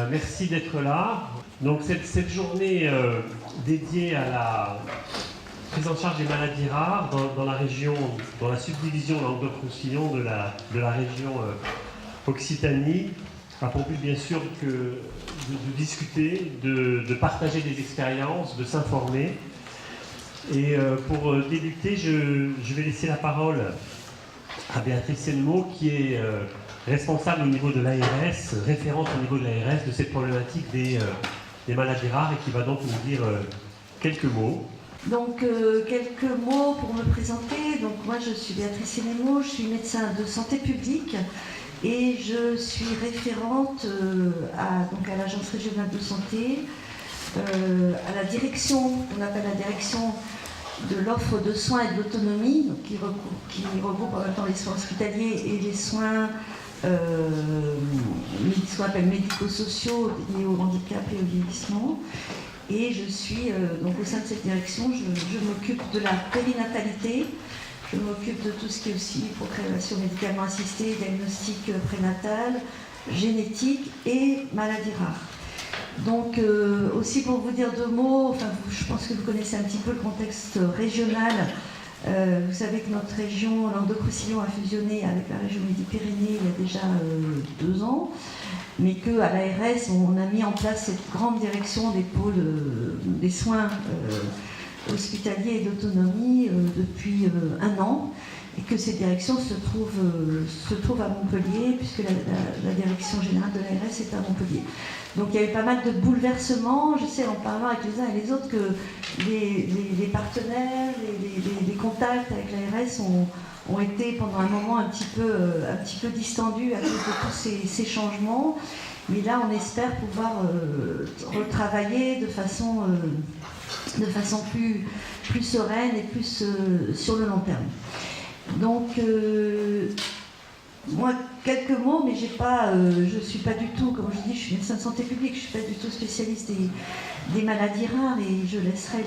Merci d'être là. Donc cette journée dédiée à la prise en charge des maladies rares dans la région, dans la subdivision Languedoc-Roussillon de la région Occitanie, a pour but bien sûr de discuter, de partager des expériences, de s'informer. Et pour débuter, je vais laisser la parole à Béatrice Sennemeau, qui est responsable au niveau de l'ARS, référente au niveau de l'ARS de cette problématique des maladies rares, et qui va donc nous dire quelques mots. Donc quelques mots pour me présenter. Donc moi je suis Béatrice Sennemeau, je suis médecin de santé publique et je suis référente à l'Agence régionale de santé, à la direction, on appelle la direction de l'offre de soins et de l'autonomie, qui regroupe en même temps les soins hospitaliers et les soins ce qu'on appelle médico-sociaux liés au handicap et au vieillissement. Et je suis donc au sein de cette direction, je m'occupe de la périnatalité, je m'occupe de tout ce qui est aussi procréation médicalement assistée, diagnostic prénatal, génétique et maladies rares. Donc aussi pour vous dire deux mots, enfin, je pense que vous connaissez un petit peu le contexte régional. Vous savez que notre région Languedoc-Roussillon a fusionné avec la région Midi-Pyrénées il y a déjà 2 ans, mais qu'à l'ARS on a mis en place cette grande direction des pôles des soins hospitaliers et d'autonomie depuis 1 an, et que cette direction se trouve à Montpellier, puisque la direction générale de l'ARS est à Montpellier. Donc il y avait pas mal de bouleversements. Je sais en parlant avec les uns et les autres que les partenaires, les contacts avec l'ARS ont été pendant un moment un petit peu distendus à cause de tous ces changements. Mais là on espère pouvoir retravailler de façon plus sereine et plus sur le long terme. Donc moi, quelques mots, mais je ne suis pas du tout, comme je dis, je suis médecin de santé publique, je ne suis pas du tout spécialiste des maladies rares, et je laisserai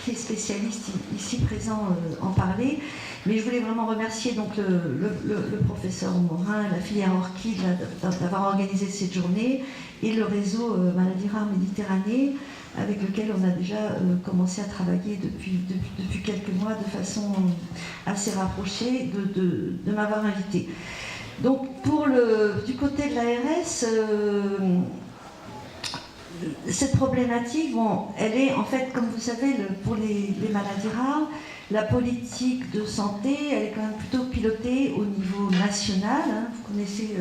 les spécialistes ici présents en parler. Mais je voulais vraiment remercier donc le professeur Morin, la filière Orchid d'avoir organisé cette journée, et le réseau Maladies Rares Méditerranée, avec lequel on a déjà commencé à travailler depuis quelques mois de façon assez rapprochée, de m'avoir invité. Donc du côté de l'ARS, cette problématique, elle est en fait, comme vous savez, pour les maladies rares, la politique de santé, elle est quand même plutôt pilotée au niveau national. Vous connaissez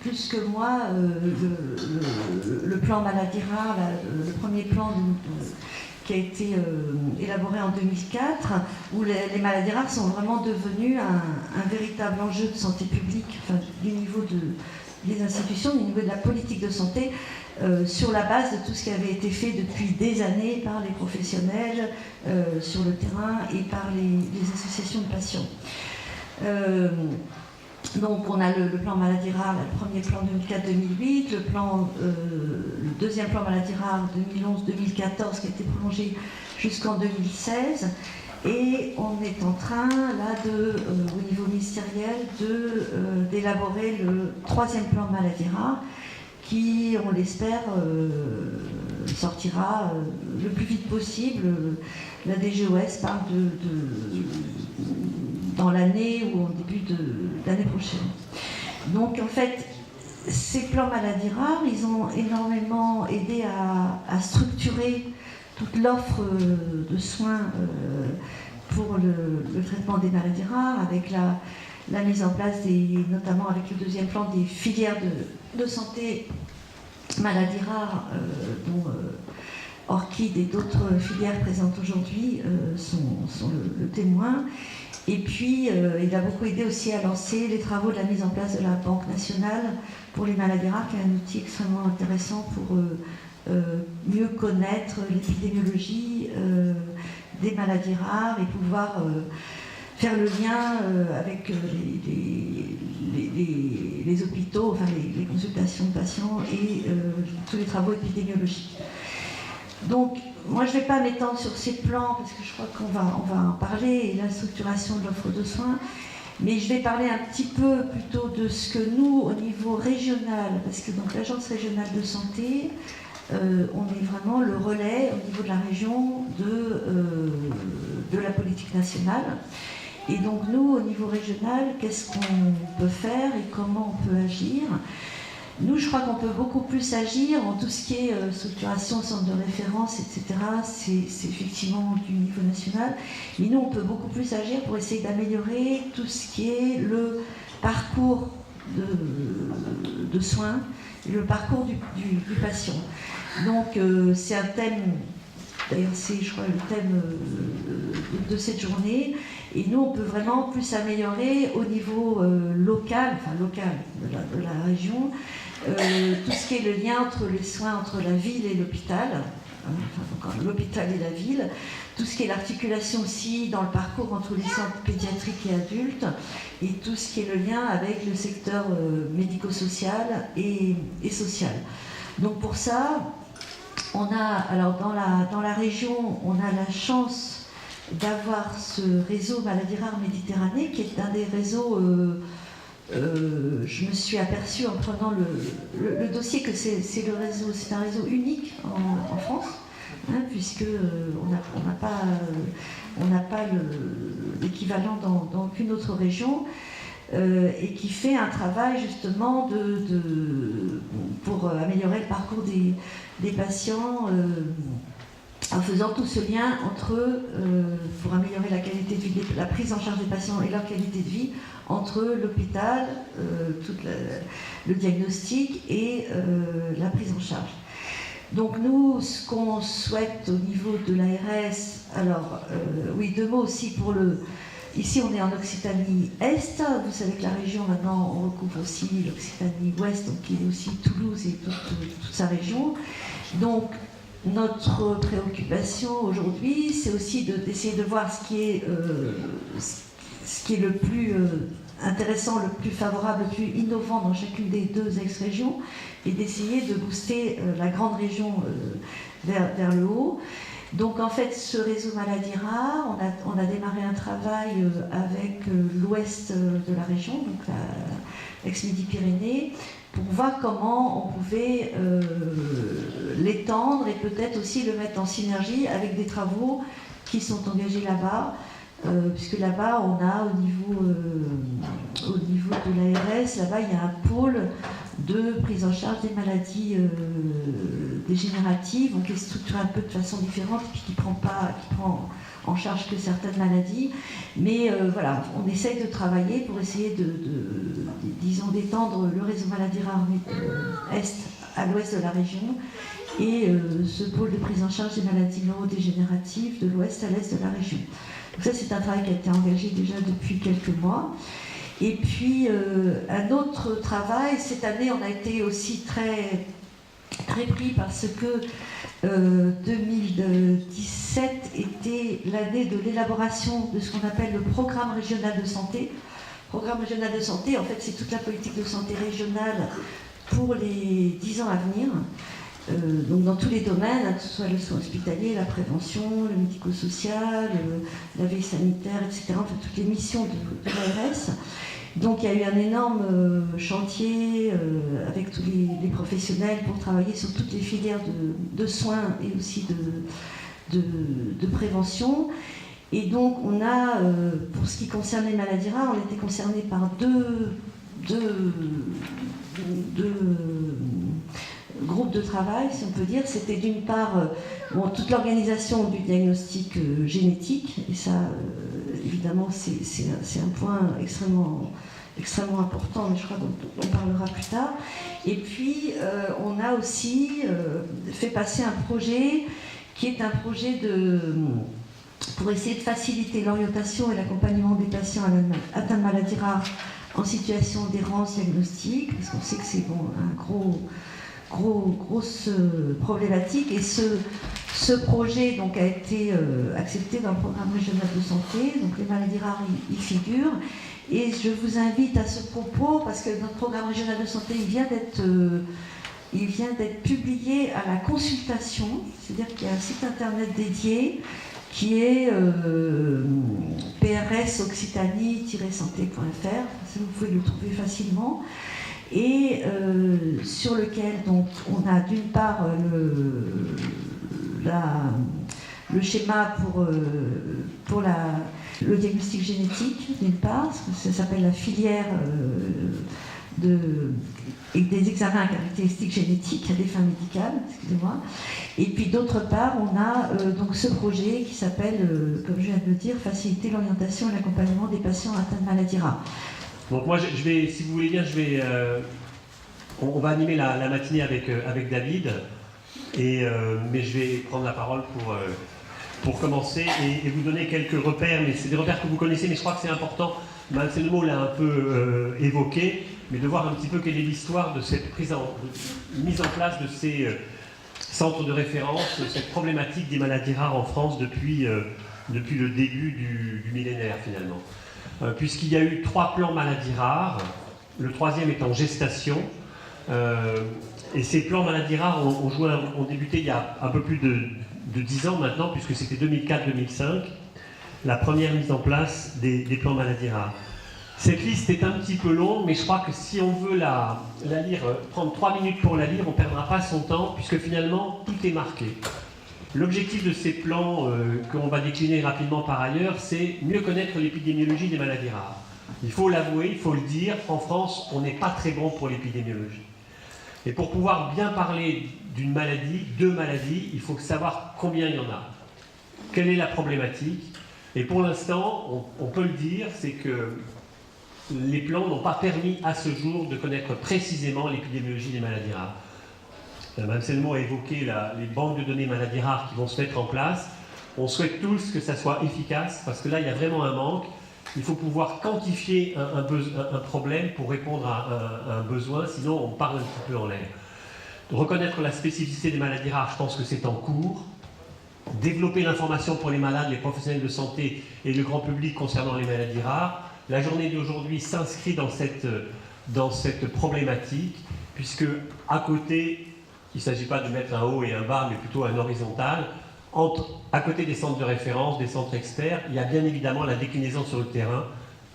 plus que moi le plan maladies rares, le premier plan qui a été élaboré en 2004, où les maladies rares sont vraiment devenues un véritable enjeu de santé publique, enfin, du niveau des institutions, du niveau de la politique de santé, sur la base de tout ce qui avait été fait depuis des années par les professionnels sur le terrain et par les associations de patients. Donc on a le plan maladies rares, le premier plan 2004-2008, le deuxième plan maladies rares 2011-2014 qui a été prolongé jusqu'en 2016, et on est en train là au niveau ministériel d'élaborer le troisième plan maladies rares qui, on l'espère, sortira le plus vite possible. La DGOS parle dans l'année ou au début de l'année prochaine. Donc en fait, ces plans maladies rares, ils ont énormément aidé à structurer toute l'offre de soins pour le traitement des maladies rares, avec la mise en place, notamment avec le deuxième plan, des filières de santé maladies rares, dont Orchid et d'autres filières présentes aujourd'hui sont le témoin. Et puis, il a beaucoup aidé aussi à lancer les travaux de la mise en place de la Banque nationale pour les maladies rares, qui est un outil extrêmement intéressant pour mieux connaître l'épidémiologie des maladies rares et pouvoir faire le lien avec les hôpitaux, enfin les consultations de patients et tous les travaux épidémiologiques. Donc, moi je ne vais pas m'étendre sur ces plans parce que je crois qu'on va en parler, et la structuration de l'offre de soins, Mais je vais parler un petit peu plutôt de ce que nous, au niveau régional, parce que donc l'Agence régionale de santé, on est vraiment le relais au niveau de la région de la politique nationale. Et donc nous, au niveau régional, qu'est-ce qu'on peut faire et comment on peut agir ? Nous, je crois qu'on peut beaucoup plus agir en tout ce qui est structuration, centre de référence, etc. C'est effectivement du niveau national. Mais nous, on peut beaucoup plus agir pour essayer d'améliorer tout ce qui est le parcours de soins, le parcours du patient. Donc, c'est un thème, d'ailleurs c'est, je crois, le thème de cette journée. Et nous, on peut vraiment plus améliorer au niveau local de la région, tout ce qui est le lien entre les soins entre la ville et l'hôpital, l'hôpital et la ville, tout ce qui est l'articulation aussi dans le parcours entre les centres pédiatriques et adultes, et tout ce qui est le lien avec le secteur médico-social et social. Donc pour ça, on a, alors dans la région, on a la chance d'avoir ce réseau Maladies Rares Méditerranée, qui est un des réseaux, je me suis aperçue en prenant le dossier que c'est un réseau unique en France, hein, puisque on n'a pas l'équivalent dans aucune autre région, et qui fait un travail justement pour améliorer le parcours des patients, en faisant tout ce lien entre pour améliorer la qualité de vie, la prise en charge des patients et leur qualité de vie, entre l'hôpital, le diagnostic et la prise en charge. Donc nous, ce qu'on souhaite au niveau de l'ARS, alors oui, deux mots aussi pour ici on est en Occitanie Est, vous savez que la région maintenant on recouvre aussi l'Occitanie Ouest, donc il y a aussi Toulouse et toute sa région. Donc notre préoccupation aujourd'hui, c'est aussi d'essayer de voir ce qui est le plus intéressant, le plus favorable, le plus innovant dans chacune des deux ex-régions, et d'essayer de booster la grande région vers le haut. Donc en fait, ce réseau Maladies Rares, on a démarré un travail avec l'ouest de la région, donc l'ex-Midi-Pyrénées, pour voir comment on pouvait l'étendre et peut-être aussi le mettre en synergie avec des travaux qui sont engagés là-bas, puisque là-bas on a au niveau de l'ARS, là-bas il y a un pôle de prise en charge des maladies dégénératives, donc qui est structuré un peu de façon différente et puis qui prend en charge que certaines maladies. Mais voilà, on essaye de travailler pour essayer disons, d'étendre le réseau Maladies Rares Est à l'ouest de la région, et ce pôle de prise en charge des maladies neurodégénératives de l'ouest à l'est de la région. Donc ça, c'est un travail qui a été engagé déjà depuis quelques mois. Et puis, un autre travail, cette année, on a été aussi très, très pris parce que 2017 était l'année de l'élaboration de ce qu'on appelle le programme régional de santé. Le programme régional de santé, en fait, c'est toute la politique de santé régionale pour les 10 ans à venir. Donc dans tous les domaines, hein, que ce soit le soin hospitalier, la prévention, le médico-social, la veille sanitaire, etc. En fait, toutes les missions de l'ARS. Donc il y a eu un énorme chantier avec tous les professionnels pour travailler sur toutes les filières de soins et aussi de prévention. Et donc on a, pour ce qui concerne les maladies rares, on était concerné par deux groupe de travail, si on peut dire. C'était d'une part toute l'organisation du diagnostic génétique, et ça, évidemment, c'est un point extrêmement important, mais je crois qu'on parlera plus tard. Et puis, on a aussi fait passer un projet qui est un projet pour essayer de faciliter l'orientation et l'accompagnement des patients atteints de maladies rares en situation d'errance diagnostique, parce qu'on sait que c'est un grosse problématique, et ce projet donc a été accepté dans le programme régional de santé, donc les maladies rares y figurent, et je vous invite à ce propos, parce que notre programme régional de santé il vient d'être publié à la consultation, c'est-à-dire qu'il y a un site internet dédié qui est prs-occitanie-santé.fr, vous pouvez le trouver facilement, et sur lequel donc, on a d'une part le schéma pour le diagnostic génétique, d'une part, ça s'appelle la filière et des examens à caractéristiques génétiques à des fins médicales, excusez-moi. Et puis d'autre part, on a donc ce projet qui s'appelle, comme je viens de le dire, faciliter l'orientation et l'accompagnement des patients atteints de maladies rares. Donc moi, je vais, si vous voulez bien, on va animer la matinée avec David, mais je vais prendre la parole pour commencer et vous donner quelques repères, mais c'est des repères que vous connaissez, mais je crois que c'est important, Anselmo l'a un peu évoqué, mais de voir un petit peu quelle est l'histoire de cette mise en place de ces centres de référence, cette problématique des maladies rares en France depuis le début du millénaire finalement. Puisqu'il y a eu 3 plans maladies rares, le 3e est en gestation, et ces plans maladies rares ont débuté il y a un peu plus de 10 ans maintenant, puisque c'était 2004-2005, la première mise en place des plans maladies rares. Cette liste est un petit peu longue, mais je crois que si on veut la lire, prendre 3 minutes pour la lire, on ne perdra pas son temps, puisque finalement, tout est marqué. L'objectif de ces plans, qu'on va décliner rapidement par ailleurs, c'est mieux connaître l'épidémiologie des maladies rares. Il faut l'avouer, il faut le dire, en France, on n'est pas très bon pour l'épidémiologie. Et pour pouvoir bien parler d'une maladie, de maladies, il faut savoir combien il y en a. Quelle est la problématique? Et pour l'instant, on peut le dire, c'est que les plans n'ont pas permis à ce jour de connaître précisément l'épidémiologie des maladies rares. Mme Selmo a évoqué les banques de données maladies rares qui vont se mettre en place. On souhaite tous que ça soit efficace, parce que là, il y a vraiment un manque. Il faut pouvoir quantifier un problème pour répondre à un besoin, sinon on parle un petit peu en l'air. Reconnaître la spécificité des maladies rares, je pense que c'est en cours. Développer l'information pour les malades, les professionnels de santé et le grand public concernant les maladies rares. La journée d'aujourd'hui s'inscrit dans cette problématique, puisque à côté, il ne s'agit pas de mettre un haut et un bas, mais plutôt un horizontal. À côté des centres de référence, des centres experts, il y a bien évidemment la déclinaison sur le terrain,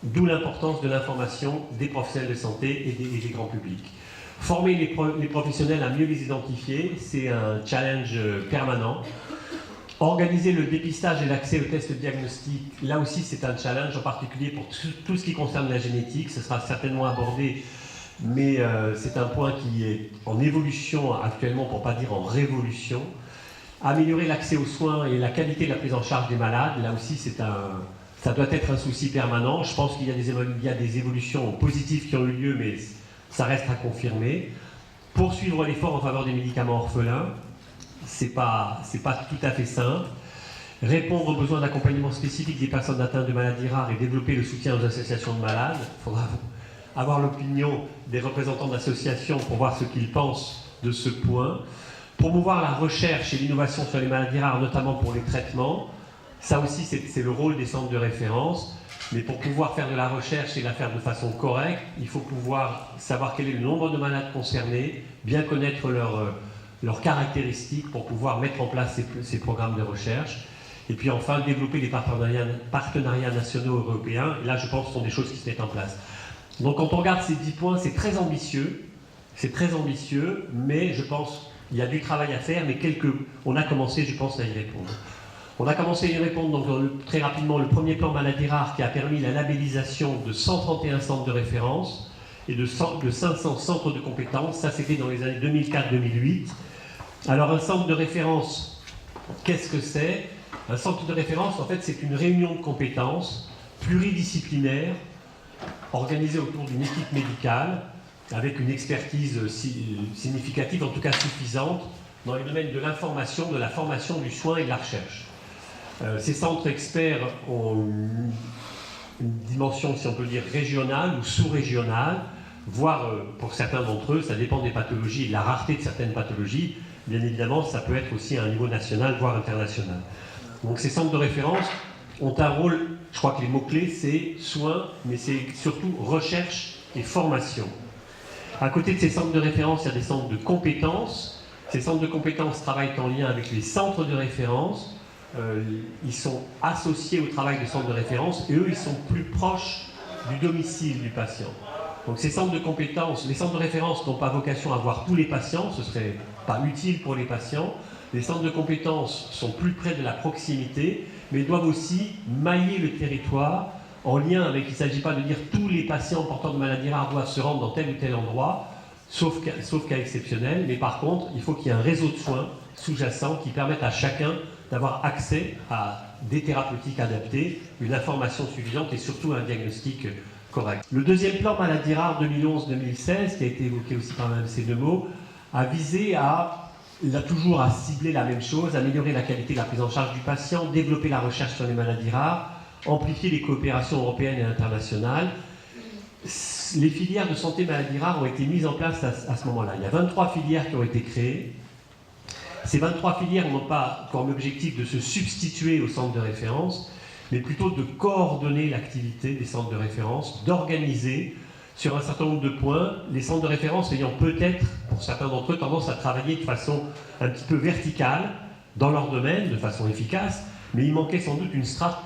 d'où l'importance de l'information des professionnels de santé et des grands publics. Former les professionnels à mieux les identifier, c'est un challenge permanent. Organiser le dépistage et l'accès aux tests diagnostiques, là aussi c'est un challenge, en particulier pour tout ce qui concerne la génétique. Ce sera certainement abordé, mais c'est un point qui est en évolution actuellement, pour ne pas dire en révolution. Améliorer l'accès aux soins et la qualité de la prise en charge des malades, là aussi ça doit être un souci permanent. Je pense qu'il y a des évolutions positives qui ont eu lieu, mais ça reste à confirmer. Poursuivre l'effort en faveur des médicaments orphelins, c'est pas tout à fait simple. Répondre aux besoins d'accompagnement spécifique des personnes atteintes de maladies rares et développer le soutien aux associations de malades. Il faudra avoir l'opinion des représentants d'associations pour voir ce qu'ils pensent de ce point. Promouvoir la recherche et l'innovation sur les maladies rares, notamment pour les traitements. Ça aussi, c'est le rôle des centres de référence. Mais pour pouvoir faire de la recherche et la faire de façon correcte, il faut pouvoir savoir quel est le nombre de malades concernés, bien connaître leurs caractéristiques pour pouvoir mettre en place ces programmes de recherche. Et puis enfin, développer les partenariats nationaux européens. Et là, je pense que ce sont des choses qui se mettent en place. Donc quand on regarde ces 10 points, c'est très ambitieux, mais je pense qu'il y a du travail à faire, mais on a commencé, je pense, à y répondre. On a commencé à y répondre donc, très rapidement, le premier plan maladies rares qui a permis la labellisation de 131 centres de référence et de 500 centres de compétences. Ça, c'était dans les années 2004-2008. Alors, un centre de référence, qu'est-ce que c'est? Un centre de référence, en fait, c'est une réunion de compétences pluridisciplinaire organisée autour d'une équipe médicale avec une expertise significative, en tout cas suffisante, dans les domaines de l'information, de la formation, du soin et de la recherche. Ces centres experts ont une dimension, si on peut dire, régionale ou sous-régionale, voire, pour certains d'entre eux, ça dépend des pathologies et de la rareté de certaines pathologies. Bien évidemment, ça peut être aussi à un niveau national, voire international. Donc ces centres de référence ont un rôle, je crois que les mots-clés, c'est soins, mais c'est surtout recherche et formation. À côté de ces centres de référence, il y a des centres de compétences. Ces centres de compétences travaillent en lien avec les centres de référence ils sont associés au travail de centres de référence et eux, ils sont plus proches du domicile du patient. Donc ces centres de compétences, les centres de référence n'ont pas vocation à voir tous les patients, ce ne serait pas utile pour les patients. Les centres de compétences sont plus près de la proximité, mais doivent aussi mailler le territoire en lien avec, il ne s'agit pas de dire tous les patients porteurs de maladies rares doivent se rendre dans tel ou tel endroit, sauf cas exceptionnel, mais par contre, il faut qu'il y ait un réseau de soins sous-jacent qui permette à chacun d'avoir accès à des thérapeutiques adaptées, une information suffisante et surtout un diagnostic correct. Le deuxième plan maladies rares 2011-2016, qui a été évoqué aussi par Mme Sénémo, a visé toujours à cibler la même chose, améliorer la qualité de la prise en charge du patient, développer la recherche sur les maladies rares, amplifier les coopérations européennes et internationales. Les filières de santé maladies rares ont été mises en place à ce moment-là. Il y a 23 filières qui ont été créées. Ces 23 filières n'ont pas comme objectif de se substituer aux centres de référence, mais plutôt de coordonner l'activité des centres de référence, d'organiser sur un certain nombre de points, les centres de référence ayant peut-être, pour certains d'entre eux, tendance à travailler de façon un petit peu verticale dans leur domaine, de façon efficace, mais il manquait sans doute une strate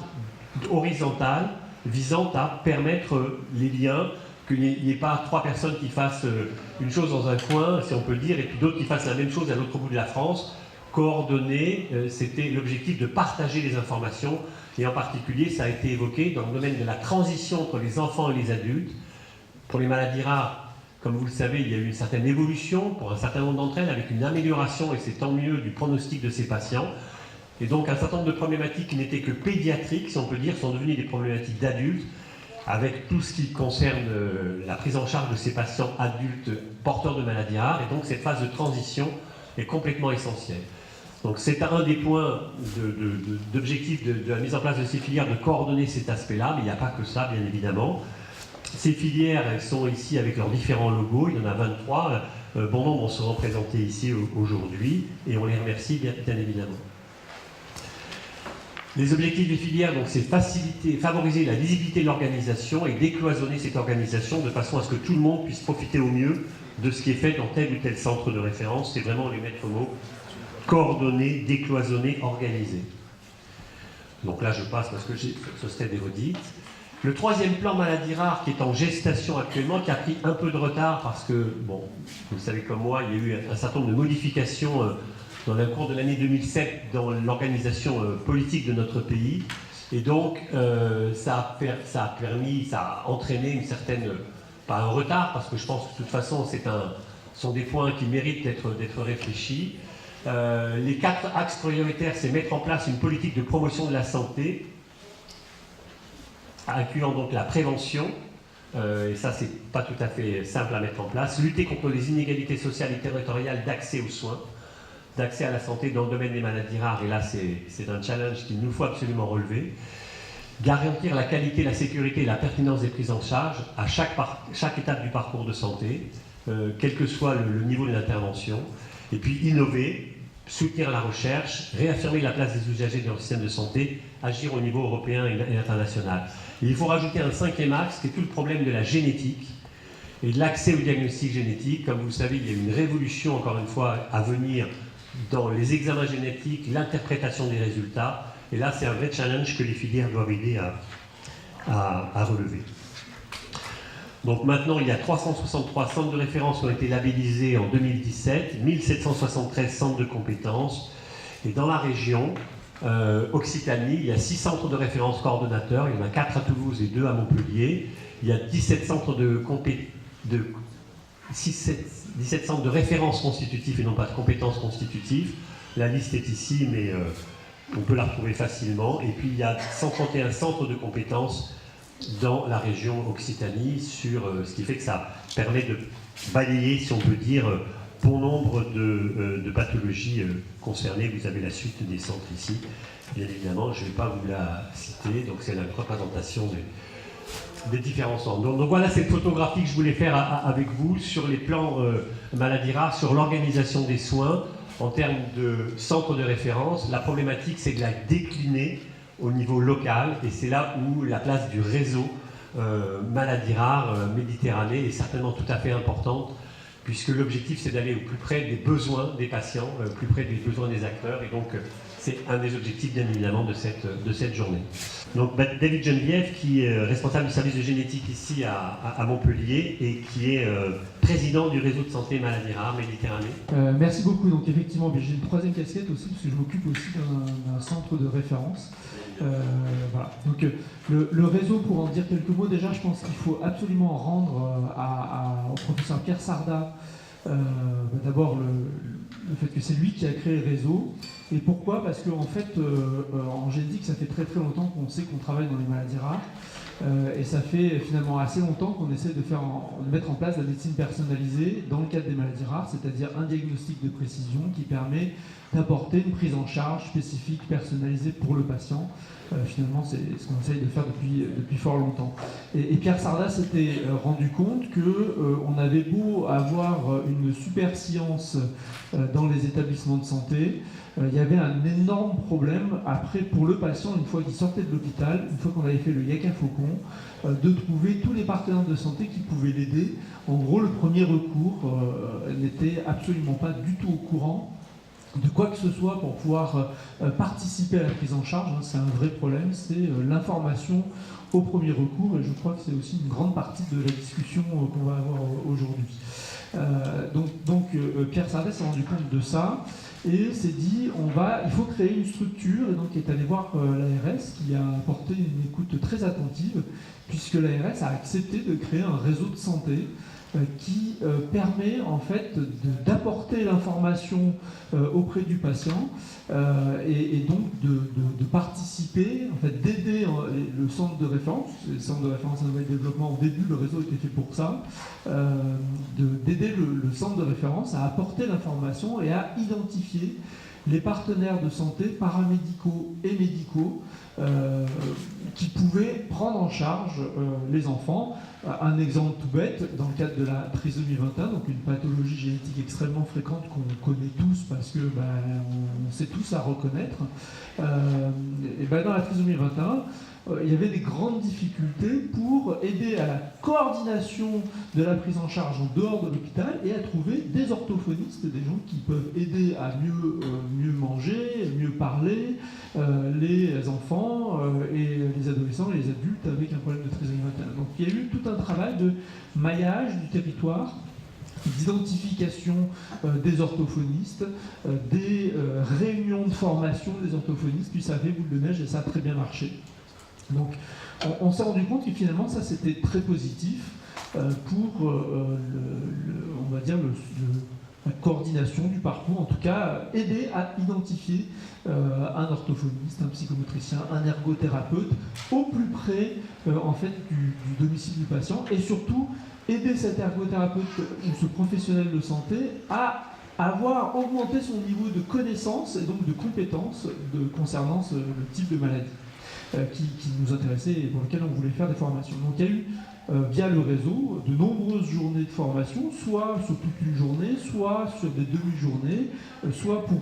horizontale visant à permettre les liens, qu'il n'y ait pas 3 personnes qui fassent une chose dans un coin, si on peut le dire, et puis d'autres qui fassent la même chose à l'autre bout de la France. Coordonner, c'était l'objectif de partager les informations, et en particulier, ça a été évoqué dans le domaine de la transition entre les enfants et les adultes. Pour les maladies rares, comme vous le savez, il y a eu une certaine évolution pour un certain nombre d'entre elles, avec une amélioration, et c'est tant mieux, du pronostic de ces patients. Et donc un certain nombre de problématiques qui n'étaient que pédiatriques, si on peut dire, sont devenues des problématiques d'adultes, avec tout ce qui concerne la prise en charge de ces patients adultes porteurs de maladies rares. Et donc cette phase de transition est complètement essentielle. Donc c'est un des points d'objectif de la mise en place de ces filières, de coordonner cet aspect-là, mais il n'y a pas que ça, bien évidemment. Ces filières, elles sont ici avec leurs différents logos, il y en a 23, bon nombre seront présentés ici aujourd'hui, et on les remercie bien évidemment. Les objectifs des filières, donc, c'est favoriser la visibilité de l'organisation et décloisonner cette organisation de façon à ce que tout le monde puisse profiter au mieux de ce qui est fait dans tel ou tel centre de référence. C'est vraiment les maîtres mots: coordonner, décloisonner, organiser. Donc là, je passe parce que ce serait des redites. Le troisième plan maladies rares qui est en gestation actuellement, qui a pris un peu de retard parce que, bon, vous le savez comme moi, il y a eu un certain nombre de modifications dans le cours de l'année 2007 dans l'organisation politique de notre pays. Et donc, ça a entraîné une certaine, pas un retard, parce que je pense que de toute façon, sont des points qui méritent d'être réfléchis. Les 4 axes prioritaires, c'est mettre en place une politique de promotion de la santé, incluant donc la prévention, et ça c'est pas tout à fait simple à mettre en place, lutter contre les inégalités sociales et territoriales d'accès aux soins, d'accès à la santé dans le domaine des maladies rares, et là c'est un challenge qu'il nous faut absolument relever, garantir la qualité, la sécurité et la pertinence des prises en charge à chaque étape du parcours de santé, quel que soit le niveau de l'intervention, et puis innover, soutenir la recherche, réaffirmer la place des usagers dans le système de santé, agir au niveau européen et international. Et il faut rajouter un 5e axe, qui est tout le problème de la génétique et de l'accès au diagnostic génétique. Comme vous le savez, il y a une révolution, encore une fois, à venir dans les examens génétiques, l'interprétation des résultats. Et là, c'est un vrai challenge que les filières doivent aider à relever. Donc maintenant, il y a 363 centres de référence qui ont été labellisés en 2017, 1773 centres de compétences. Et dans la région Occitanie, il y a 6 centres de référence coordonnateurs, il y en a 4 à Toulouse et 2 à Montpellier. Il y a 17 centres de référence constitutifs et non pas de compétences constitutives. La liste est ici, mais on peut la retrouver facilement. Et puis il y a 131 centres de compétences dans la région Occitanie, ce qui fait que ça permet de balayer, si on peut dire, bon nombre de pathologies concernées. Vous avez la suite des centres ici, bien évidemment, je ne vais pas vous la citer, donc c'est la représentation des différents centres. Donc voilà cette photographie que je voulais faire avec vous sur les plans maladies rares, sur l'organisation des soins en termes de centres de référence. La problématique, c'est de la décliner au niveau local, et c'est là où la place du réseau maladies rares Méditerranée est certainement tout à fait importante, puisque l'objectif c'est d'aller au plus près des besoins des patients, plus près des besoins des acteurs, et donc C'est un des objectifs, bien évidemment, de cette journée. Donc, David Geneviève, qui est responsable du service de génétique ici à Montpellier et qui est président du réseau de santé maladies rares Méditerranée. Merci beaucoup. Donc, effectivement, j'ai une troisième casquette aussi, parce que je m'occupe aussi d'un centre de référence. Voilà. Donc, le réseau, pour en dire quelques mots, déjà, je pense qu'il faut absolument rendre au professeur Pierre Sarda d'abord le fait que c'est lui qui a créé le réseau. Et pourquoi ? Parce qu'en fait, en génétique, ça fait très très longtemps qu'on sait qu'on travaille dans les maladies rares. Et ça fait finalement assez longtemps qu'on essaie de mettre en place la médecine personnalisée dans le cadre des maladies rares, c'est-à-dire un diagnostic de précision qui permet d'apporter une prise en charge spécifique, personnalisée pour le patient. Finalement, c'est ce qu'on essaye de faire depuis fort longtemps. Et Pierre Sarda s'était rendu compte qu'on avait beau avoir une super science dans les établissements de santé, il y avait un énorme problème après pour le patient, une fois qu'il sortait de l'hôpital, une fois qu'on avait fait le Yaka Faucon, de trouver tous les partenaires de santé qui pouvaient l'aider. En gros, le premier recours n'était absolument pas du tout au courant de quoi que ce soit pour pouvoir participer à la prise en charge. C'est un vrai problème, c'est l'information au premier recours, et je crois que c'est aussi une grande partie de la discussion qu'on va avoir aujourd'hui. Donc Pierre Sarda s'est rendu compte de ça et s'est dit il faut créer une structure, et donc est allé voir l'ARS qui a apporté une écoute très attentive, puisque l'ARS a accepté de créer un réseau de santé qui permet en fait d'apporter l'information auprès du patient et donc de participer, en fait d'aider le centre de référence, le centre de référence à nouvel développement, au début le réseau était fait pour ça, d'aider le centre de référence à apporter l'information et à identifier les partenaires de santé paramédicaux et médicaux qui pouvaient prendre en charge les enfants. Un exemple tout bête, dans le cadre de la trisomie 21, donc une pathologie génétique extrêmement fréquente qu'on connaît tous parce que on sait tous à reconnaître, et dans la trisomie 21, il y avait des grandes difficultés pour aider à la coordination de la prise en charge en dehors de l'hôpital et à trouver des orthophonistes, des gens qui peuvent aider à mieux manger, mieux parler, les enfants et les adolescents et les adultes avec un problème de trisomie 21. Donc il y a eu tout un travail de maillage du territoire, d'identification des orthophonistes, des réunions de formation des orthophonistes, puis ça a fait boule de neige et ça a très bien marché. Donc on s'est rendu compte que finalement ça c'était très positif pour on va dire la coordination du parcours, en tout cas aider à identifier un orthophoniste, un psychomotricien, un ergothérapeute au plus près en fait du domicile du patient, et surtout aider cet ergothérapeute ou ce professionnel de santé à avoir augmenté son niveau de connaissance et donc de compétences concernant le type de maladie qui nous intéressait et pour lequel on voulait faire des formations. Donc il y a eu via le réseau de nombreuses journées de formation, soit sur toute une journée, soit sur des demi-journées, soit pour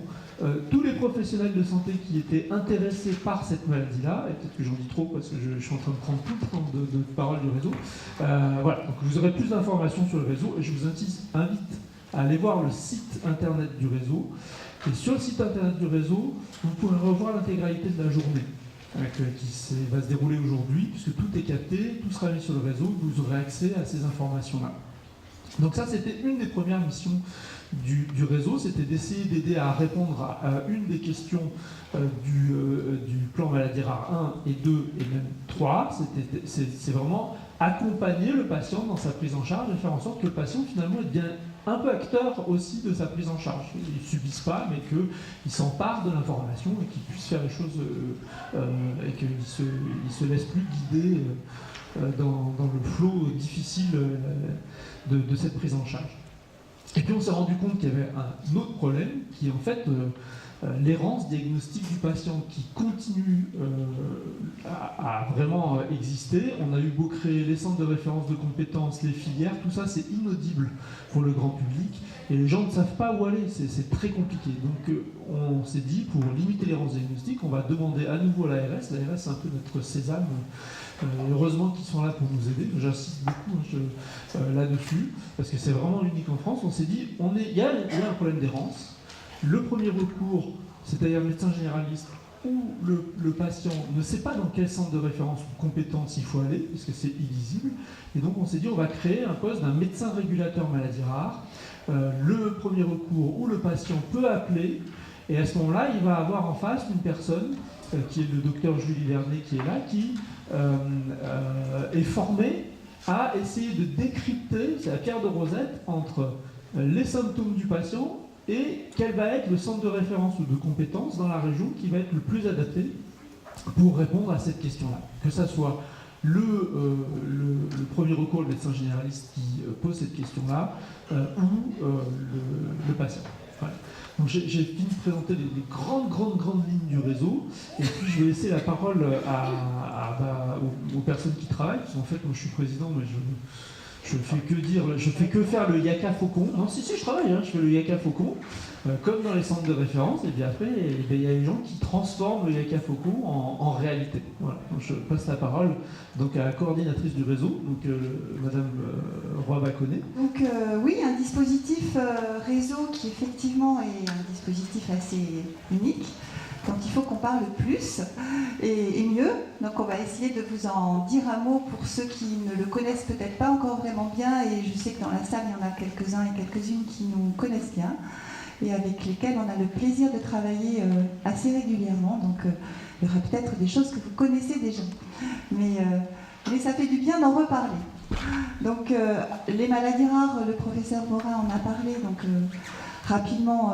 tous les professionnels de santé qui étaient intéressés par cette maladie-là, et peut-être que j'en dis trop parce que je suis en train de prendre tout le temps de parole du réseau. Voilà, donc vous aurez plus d'informations sur le réseau, et je vous invite à aller voir le site internet du réseau. Et sur le site internet du réseau, vous pourrez revoir l'intégralité de la journée qui va se dérouler aujourd'hui, puisque tout est capté, tout sera mis sur le réseau, vous aurez accès à ces informations-là. Donc ça, c'était une des premières missions du réseau, c'était d'essayer d'aider à répondre à une des questions du plan maladie rare 1 et 2 et même 3. C'est vraiment accompagner le patient dans sa prise en charge et faire en sorte que le patient finalement est bien un peu acteur aussi de sa prise en charge. Ils ne subissent pas, mais qu'ils s'emparent de l'information et qu'ils puissent faire les choses et qu'ils ne se laissent plus guider dans le flot difficile de cette prise en charge. Et puis on s'est rendu compte qu'il y avait un autre problème qui est en fait l'errance diagnostique du patient qui continue à vraiment exister. On a eu beau créer les centres de référence de compétences, les filières, tout ça c'est inaudible pour le grand public et les gens ne savent pas où aller, c'est très compliqué. Donc on s'est dit, pour limiter l'errance diagnostique, on va demander à nouveau à l'ARS. L'ARS c'est un peu notre sésame. Heureusement qu'ils sont là pour nous aider, j'insiste beaucoup là-dessus, parce que c'est vraiment unique en France. On s'est dit, il y a un problème d'errance. Le premier recours, c'est-à-dire le médecin généraliste où le patient ne sait pas dans quel centre de référence ou compétence il faut aller, puisque c'est illisible. Et donc on s'est dit on va créer un poste d'un médecin régulateur maladies rares. Le premier recours où le patient peut appeler, et à ce moment-là, il va avoir en face une personne, qui est le docteur Julie Vernet qui est là, qui est formée à essayer de décrypter, c'est la pierre de Rosette, entre les symptômes du patient et quel va être le centre de référence ou de compétence dans la région qui va être le plus adapté pour répondre à cette question-là. Que ça soit le premier recours, le médecin généraliste qui pose cette question-là, ou le patient. Voilà. Donc j'ai fini de présenter les grandes lignes du réseau, et puis je vais laisser la parole aux personnes qui travaillent, parce qu'en fait moi je suis président, mais je fais que faire le Yaka Faucon. Non, si, je travaille, je fais le Yaka Faucon, comme dans les centres de référence, et puis après, il y a des gens qui transforment le Yaka Faucon en réalité. Voilà. Donc, je passe la parole donc, à la coordinatrice du réseau, donc Madame Roy-Baconnet. Donc oui, un dispositif réseau qui effectivement est un dispositif assez unique, dont il faut qu'on parle plus et mieux. Donc on va essayer de vous en dire un mot pour ceux qui ne le connaissent peut-être pas encore vraiment bien, et je sais que dans la salle il y en a quelques-uns et quelques-unes qui nous connaissent bien et avec lesquels on a le plaisir de travailler assez régulièrement. Donc il y aura peut-être des choses que vous connaissez déjà, mais ça fait du bien d'en reparler. Donc les maladies rares, le professeur Morin en a parlé, donc rapidement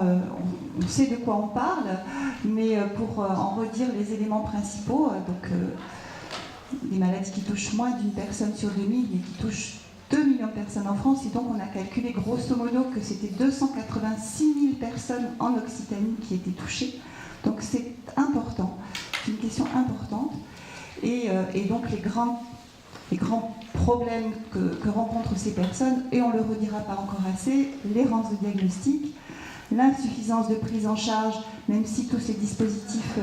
on sait de quoi on parle, mais pour en redire les éléments principaux, donc des maladies qui touchent moins d'une personne sur 2000 et qui touchent 2 millions de personnes en France, et donc on a calculé grosso modo que c'était 286 000 personnes en Occitanie qui étaient touchées. Donc c'est important, c'est une question importante, et donc les grands problèmes que rencontrent ces personnes, et on ne le redira pas encore assez, l'errance de diagnostic, l'insuffisance de prise en charge, même si tous ces dispositifs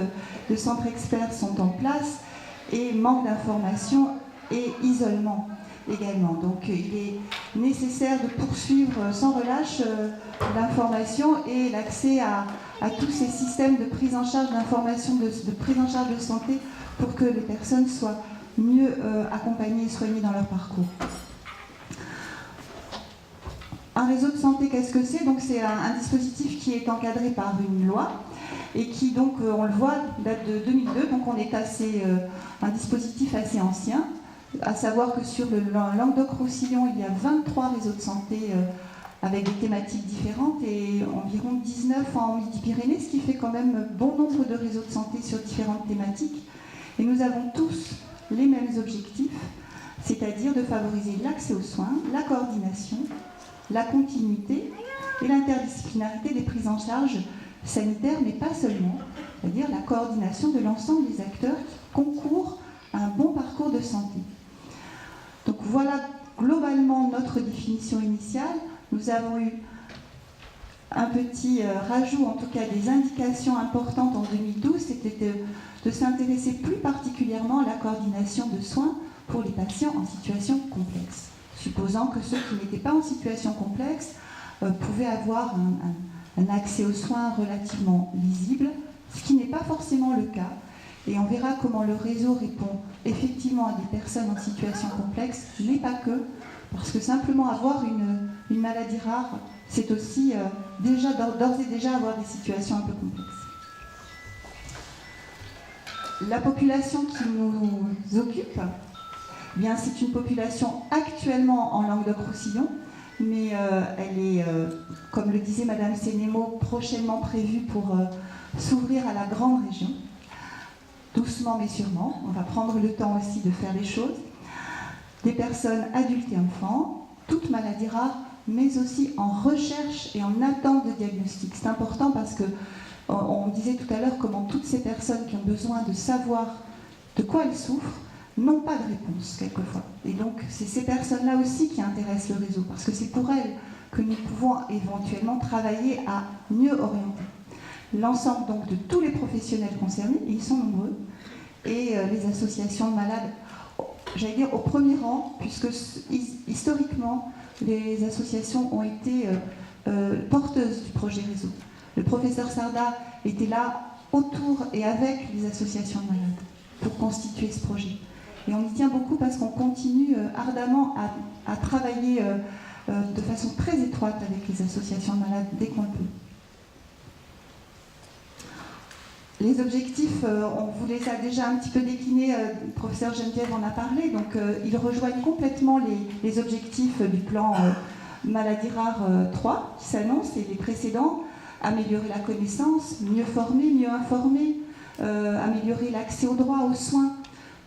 de centres experts sont en place, et manque d'information et isolement également. Donc il est nécessaire de poursuivre sans relâche l'information et l'accès à tous ces systèmes de prise en charge d'information, de prise en charge de santé, pour que les personnes soient mieux accompagnées et soignées dans leur parcours. Un réseau de santé, qu'est-ce que c'est? Donc c'est un dispositif qui est encadré par une loi et qui, donc, on le voit, date de 2002, donc on est un dispositif assez ancien, à savoir que sur le Languedoc-Roussillon, il y a 23 réseaux de santé avec des thématiques différentes et environ 19 en Midi-Pyrénées, ce qui fait quand même bon nombre de réseaux de santé sur différentes thématiques. Et nous avons tous les mêmes objectifs, c'est-à-dire de favoriser l'accès aux soins, la coordination, la continuité et l'interdisciplinarité des prises en charge sanitaires, mais pas seulement, c'est-à-dire la coordination de l'ensemble des acteurs qui concourent à un bon parcours de santé. Donc voilà globalement notre définition initiale. Nous avons eu un petit rajout, en tout cas des indications importantes en 2012, c'était de s'intéresser plus particulièrement à la coordination de soins pour les patients en situation complexe, supposant que ceux qui n'étaient pas en situation complexe pouvaient avoir un accès aux soins relativement lisible, ce qui n'est pas forcément le cas. Et on verra comment le réseau répond effectivement à des personnes en situation complexe, mais pas que, parce que simplement avoir une maladie rare, c'est aussi d'ores et déjà avoir des situations un peu complexes. La population qui nous occupe, eh bien, c'est une population actuellement en Languedoc-Roussillon, mais elle est, comme le disait Madame Sénémo, prochainement prévue pour s'ouvrir à la grande région. Doucement mais sûrement, on va prendre le temps aussi de faire les choses. Des personnes adultes et enfants, toutes maladies rares, mais aussi en recherche et en attente de diagnostic. C'est important parce que on disait tout à l'heure comment toutes ces personnes qui ont besoin de savoir de quoi elles souffrent n'ont pas de réponse quelquefois. Et donc c'est ces personnes-là aussi qui intéressent le réseau, parce que c'est pour elles que nous pouvons éventuellement travailler à mieux orienter l'ensemble donc de tous les professionnels concernés, et ils sont nombreux, et les associations de malades, j'allais dire au premier rang, puisque historiquement les associations ont été porteuses du projet réseau. Le professeur Sarda était là autour et avec les associations de malades pour constituer ce projet. Et on y tient beaucoup parce qu'on continue ardemment à travailler de façon très étroite avec les associations de malades dès qu'on le peut. Les objectifs, on vous les a déjà un petit peu déclinés, le professeur Geneviève en a parlé, donc ils rejoignent complètement les objectifs du plan Maladies rares 3 qui s'annonce et les précédents: améliorer la connaissance, mieux former, mieux informer, améliorer l'accès aux droits, aux soins.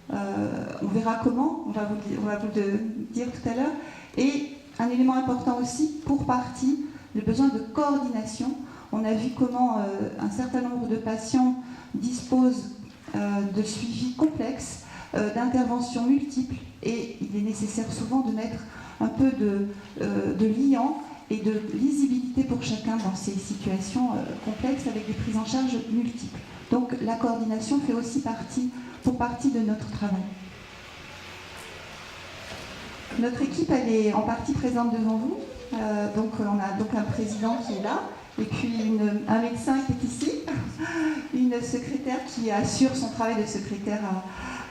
On verra comment, on va vous le dire tout à l'heure. Et un élément important aussi, pour partie, le besoin de coordination. On a vu comment un certain nombre de patients disposent de suivis complexes, d'interventions multiples, et il est nécessaire souvent de mettre un peu de liant et de lisibilité pour chacun dans ces situations complexes avec des prises en charge multiples. Donc la coordination fait aussi partie de notre travail. Notre équipe, elle est en partie présente devant vous. Donc on a donc un président qui est là, et puis un médecin qui est ici, une secrétaire qui assure son travail de secrétaire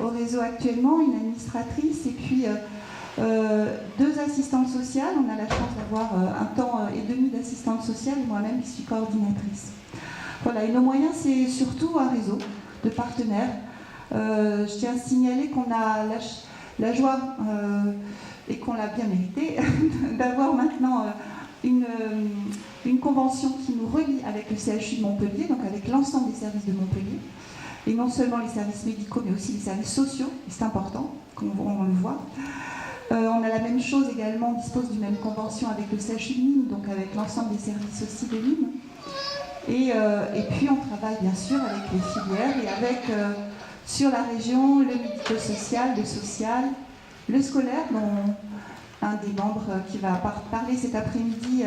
au réseau actuellement, une administratrice, et puis 2 assistantes sociales. On a la chance d'avoir un temps et demi d'assistante sociale, et moi-même qui suis coordinatrice. Voilà, et nos moyens, c'est surtout un réseau de partenaires. Je tiens à signaler qu'on a la joie, et qu'on l'a bien mérité, d'avoir maintenant une convention qui nous relie avec le CHU de Montpellier, donc avec l'ensemble des services de Montpellier, et non seulement les services médicaux, mais aussi les services sociaux, et c'est important, qu'on le voit. On a la même chose également, on dispose d'une même convention avec le CHU de Nîmes, donc avec l'ensemble des services aussi de Nîmes. Et puis on travaille bien sûr avec les filières et avec, sur la région, le médico-social, le social, le scolaire, dont un des membres qui va parler cet après-midi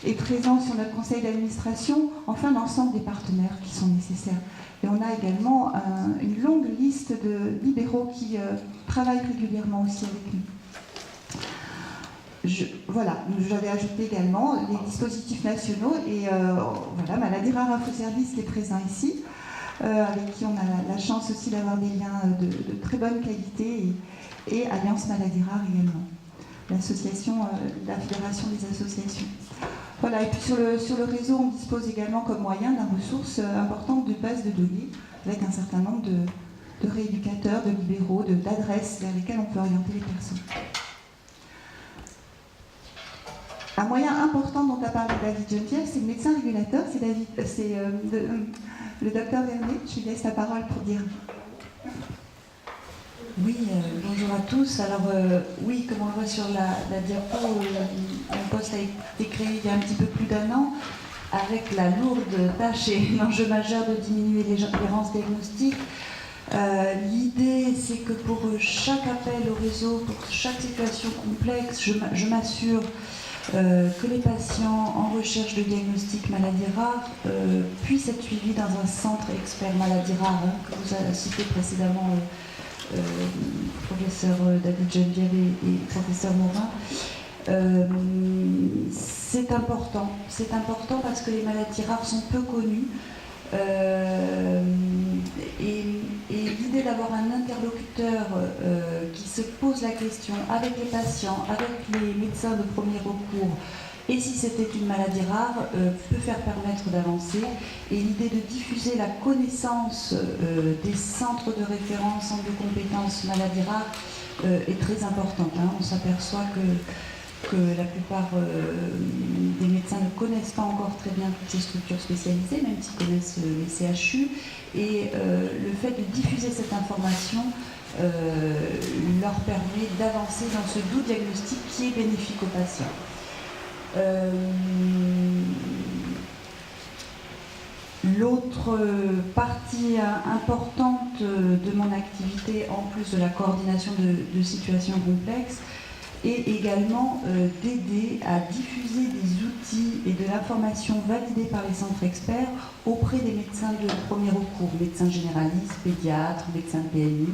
est présent sur notre conseil d'administration, enfin l'ensemble des partenaires qui sont nécessaires. Et on a également une longue liste de libéraux qui travaillent régulièrement aussi avec nous. Voilà, j'avais ajouté également les dispositifs nationaux et voilà, Maladies rares Infoservice qui est présent ici, avec qui on a la chance aussi d'avoir des liens de très bonne qualité, et Alliance Maladies rares également, l'association, la fédération des associations. Voilà, et puis sur le réseau, on dispose également comme moyen d'une ressource importante de bases de données, avec un certain nombre de rééducateurs, de libéraux, d'adresses vers lesquelles on peut orienter les personnes. Un moyen important dont a parlé David Geneviève, c'est le médecin régulateur, c'est le docteur Vernet. Je lui laisse la parole pour dire. Oui, bonjour à tous. Alors oui, comme on le voit sur la diapo, mon poste a été créé il y a un petit peu plus d'1 an, avec la lourde tâche et l'enjeu majeur de diminuer l'errance diagnostique. L'idée, c'est que pour chaque appel au réseau, pour chaque situation complexe, je m'assure que les patients en recherche de diagnostic maladies rares puissent être suivis dans un centre expert maladies rares, que vous avez cité précédemment professeur David Geneviève et professeur Morin. C'est important parce que les maladies rares sont peu connues. Et l'idée d'avoir un interlocuteur qui se pose la question avec les patients, avec les médecins de premier recours, et si c'était une maladie rare, peut faire permettre d'avancer. Et l'idée de diffuser la connaissance des centres de référence, centres de compétences maladies rares est très importante. On s'aperçoit que la plupart des médecins ne connaissent pas encore très bien toutes ces structures spécialisées, même s'ils connaissent les CHU. Et le fait de diffuser cette information leur permet d'avancer dans ce doux diagnostic qui est bénéfique aux patients. L'autre partie importante de mon activité, en plus de la coordination de situations complexes, est également d'aider à diffuser des outils et de l'information validée par les centres experts auprès des médecins de premier recours, médecins généralistes, pédiatres, médecins de PMI,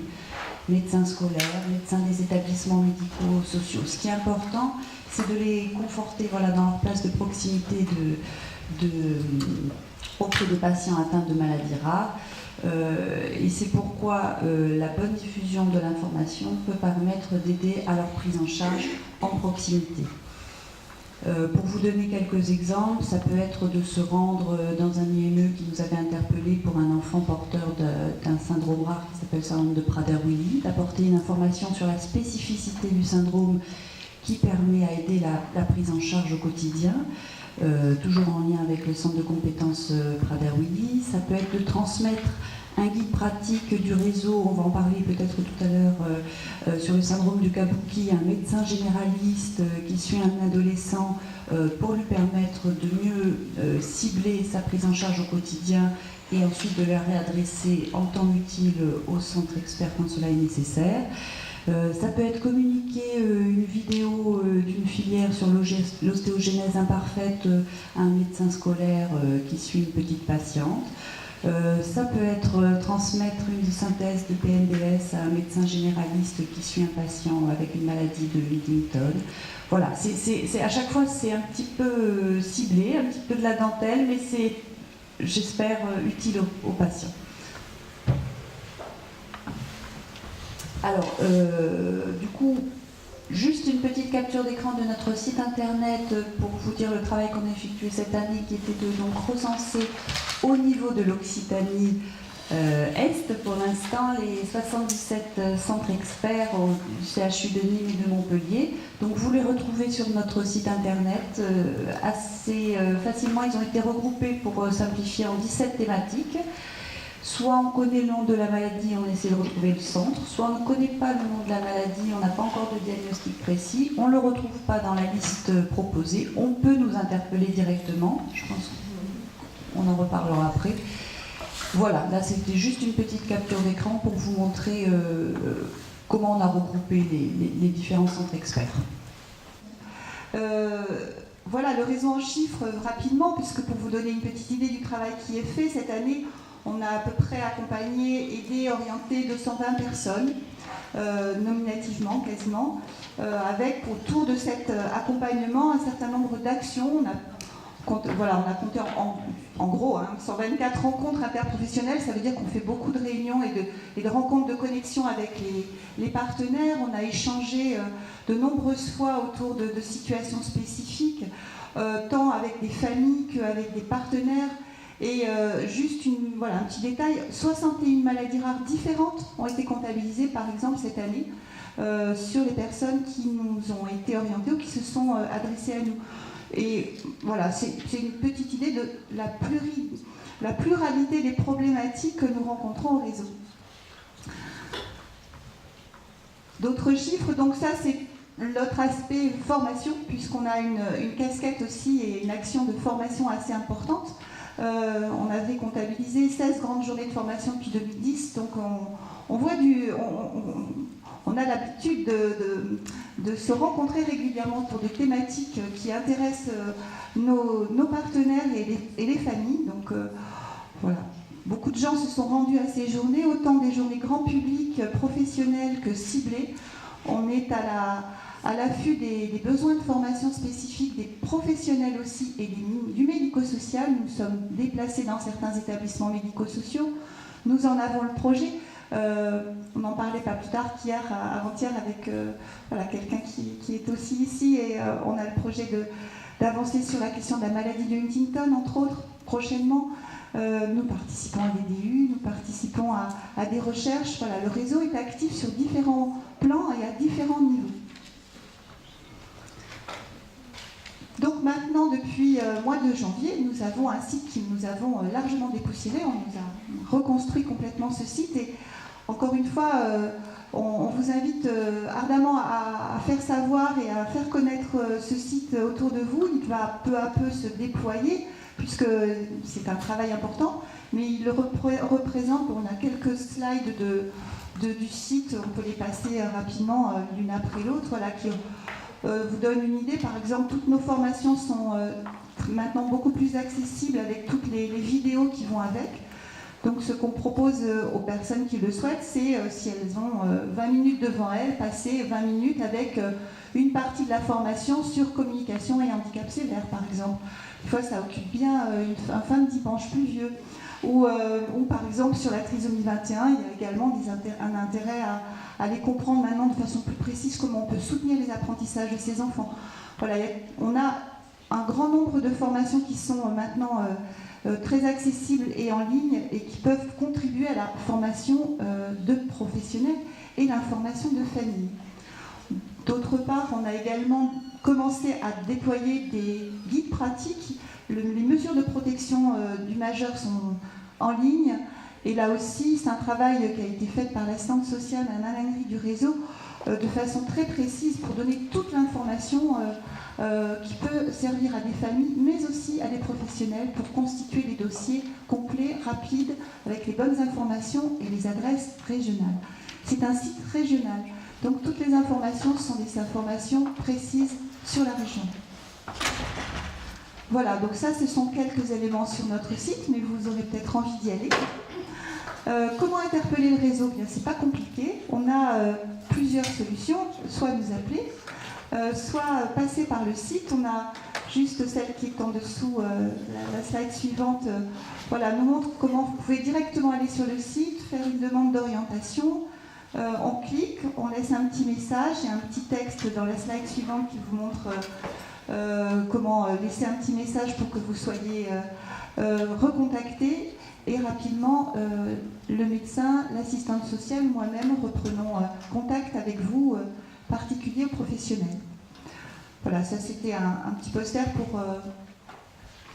médecins scolaires, médecins des établissements médicaux sociaux. Ce qui est important, c'est de les conforter dans leur place de proximité auprès des patients atteints de maladies rares. Et c'est pourquoi la bonne diffusion de l'information peut permettre d'aider à leur prise en charge en proximité. Pour vous donner quelques exemples, ça peut être de se rendre dans un IME qui nous avait interpellé pour un enfant porteur d'un syndrome rare qui s'appelle le syndrome de Prader-Willi, d'apporter une information sur la spécificité du syndrome qui permet à aider la prise en charge au quotidien, toujours en lien avec le centre de compétences Prader-Willi. Ça peut être de transmettre un guide pratique du réseau, on va en parler peut-être tout à l'heure, sur le syndrome du Kabuki, un médecin généraliste qui suit un adolescent pour lui permettre de mieux cibler sa prise en charge au quotidien et ensuite de la réadresser en temps utile au centre expert quand cela est nécessaire. Ça peut être communiquer une vidéo d'une filière sur l'ostéogenèse imparfaite à un médecin scolaire qui suit une petite patiente. Ça peut être transmettre une synthèse de PNDS à un médecin généraliste qui suit un patient avec une maladie de Huntington. Voilà, à chaque fois c'est un petit peu ciblé, un petit peu de la dentelle, mais c'est, j'espère, utile aux patients. Alors, du coup, juste une petite capture d'écran de notre site internet pour vous dire le travail qu'on a effectué cette année, qui était de donc recenser au niveau de l'Occitanie Est, pour l'instant, les 77 centres experts du CHU de Nîmes et de Montpellier. Donc vous les retrouvez sur notre site internet assez facilement. Ils ont été regroupés pour simplifier en 17 thématiques. Soit on connaît le nom de la maladie, on essaie de retrouver le centre, soit on ne connaît pas le nom de la maladie, on n'a pas encore de diagnostic précis, on ne le retrouve pas dans la liste proposée, on peut nous interpeller directement, je pense qu'on en reparlera après. Voilà, là c'était juste une petite capture d'écran pour vous montrer comment on a regroupé les différents centres experts. Voilà le réseau en chiffres rapidement, puisque pour vous donner une petite idée du travail qui est fait cette année, on a à peu près accompagné, aidé, orienté 220 personnes, nominativement quasiment, avec autour de cet accompagnement un certain nombre d'actions. On a compté en gros 124 rencontres interprofessionnelles, ça veut dire qu'on fait beaucoup de réunions et de rencontres de connexion avec les partenaires. On a échangé de nombreuses fois autour de situations spécifiques, tant avec des familles qu'avec des partenaires. Et juste un petit détail, 61 maladies rares différentes ont été comptabilisées par exemple cette année sur les personnes qui nous ont été orientées ou qui se sont adressées à nous. Et voilà, c'est une petite idée de la pluralité des problématiques que nous rencontrons au réseau. D'autres chiffres, donc ça c'est l'autre aspect formation, puisqu'on a une casquette aussi et une action de formation assez importante. On avait comptabilisé 16 grandes journées de formation depuis 2010, donc on voit on a l'habitude de se rencontrer régulièrement autour de thématiques qui intéressent nos partenaires et les familles. Donc voilà, beaucoup de gens se sont rendus à ces journées, autant des journées grand public, professionnelles que ciblées. On est à l'affût des besoins de formation spécifiques des professionnels aussi et du médico-social. Nous sommes déplacés dans certains établissements médico-sociaux. Nous en avons le projet. On n'en parlait pas plus tard qu'hier, avant-hier, avec quelqu'un qui est aussi ici. Et on a le projet d'avancer sur la question de la maladie de Huntington, entre autres, prochainement. Nous participons à des DU, nous participons à des recherches. Voilà, le réseau est actif sur différents plans et à différents niveaux. Donc maintenant, depuis le mois de janvier, nous avons un site qui nous avons largement dépoussiéré. On nous a reconstruit complètement ce site et encore une fois, on vous invite ardemment à faire savoir et à faire connaître ce site autour de vous. Il va peu à peu se déployer puisque c'est un travail important, mais il représente, on a quelques slides du site, on peut les passer rapidement l'une après l'autre, voilà, qui vous donne une idée. Par exemple, toutes nos formations sont maintenant beaucoup plus accessibles avec toutes les vidéos qui vont avec. Donc ce qu'on propose aux personnes qui le souhaitent, c'est si elles ont 20 minutes devant elles, passer 20 minutes avec une partie de la formation sur communication et handicap sévère par exemple. Des fois ça occupe bien un fin de dimanche pluvieux. Ou par exemple sur la trisomie 21, il y a également un intérêt à aller comprendre maintenant de façon plus précise comment on peut soutenir les apprentissages de ces enfants. Voilà, on a un grand nombre de formations qui sont maintenant très accessibles et en ligne et qui peuvent contribuer à la formation de professionnels et l'information de familles. D'autre part, on a également commencé à déployer des guides pratiques. Les mesures de protection du majeur sont en ligne. Et là aussi, c'est un travail qui a été fait par l'assistante sociale Anna Langry du réseau de façon très précise pour donner toute l'information qui peut servir à des familles, mais aussi à des professionnels pour constituer des dossiers complets, rapides, avec les bonnes informations et les adresses régionales. C'est un site régional, donc toutes les informations sont des informations précises sur la région. Voilà, donc ça, ce sont quelques éléments sur notre site, mais vous aurez peut-être envie d'y aller. Comment interpeller le réseau? Bien, c'est pas compliqué. On a plusieurs solutions, soit nous appeler, soit passer par le site. On a juste celle qui est en dessous, la slide suivante, voilà, nous montre comment vous pouvez directement aller sur le site, faire une demande d'orientation. On clique, on laisse un petit message et un petit texte dans la slide suivante qui vous montre comment laisser un petit message pour que vous soyez recontacté. Et rapidement, le médecin, l'assistante sociale, moi-même, reprenons contact avec vous, particulier ou professionnel. Voilà, ça c'était un petit poster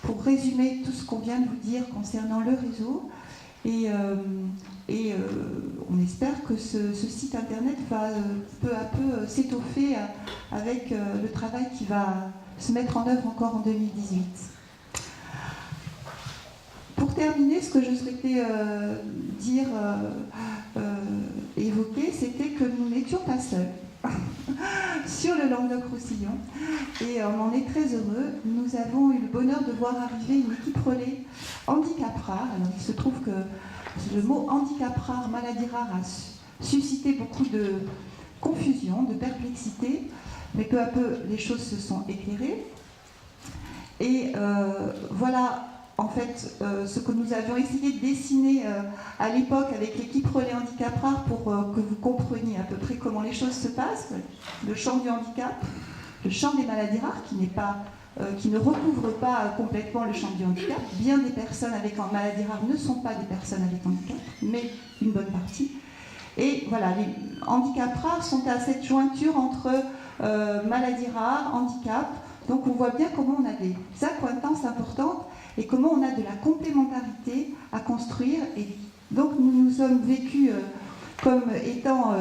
pour résumer tout ce qu'on vient de vous dire concernant le réseau. Et on espère que ce site internet va peu à peu s'étoffer avec le travail qui va se mettre en œuvre encore en 2018. Pour terminer, ce que je souhaitais évoquer, c'était que nous n'étions pas seuls sur le Languedoc-Roussillon et on en est très heureux. Nous avons eu le bonheur de voir arriver une équipe relais handicap rare. Alors, il se trouve que le mot handicap rare, maladie rare a suscité beaucoup de confusion, de perplexité, mais peu à peu les choses se sont éclairées. Et voilà. En fait, ce que nous avions essayé de dessiner à l'époque avec l'équipe Relais Handicap Rare pour que vous compreniez à peu près comment les choses se passent, le champ du handicap, le champ des maladies rares qui ne recouvre pas complètement le champ du handicap. Bien des personnes avec une maladie rare ne sont pas des personnes avec handicap, mais une bonne partie. Et voilà, les handicaps rares sont à cette jointure entre maladies rares, handicap. Donc on voit bien comment on a des accointances importantes et comment on a de la complémentarité à construire. Et donc nous nous sommes vécus comme étant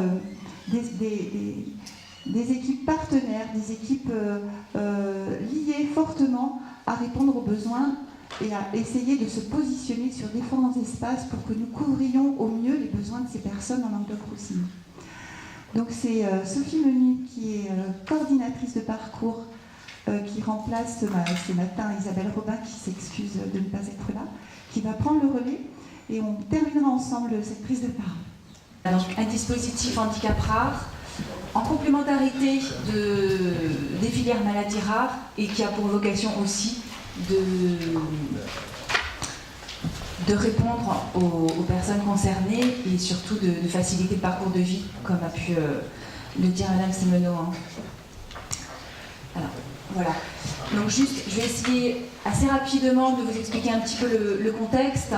des équipes partenaires, des équipes liées fortement à répondre aux besoins et à essayer de se positionner sur différents espaces pour que nous couvrions au mieux les besoins de ces personnes en Languedoc-Roussillon. Donc c'est Sophie Menu qui est coordinatrice de parcours qui remplace ce matin Isabelle Robin qui s'excuse de ne pas être là, qui va prendre le relais et on terminera ensemble cette prise de parole. Alors, un dispositif handicap rare en complémentarité des filières maladies rares et qui a pour vocation aussi de répondre aux personnes concernées et surtout de faciliter le parcours de vie, comme a pu le dire Madame Semeno. Alors, voilà. Donc juste, je vais essayer assez rapidement de vous expliquer un petit peu le contexte.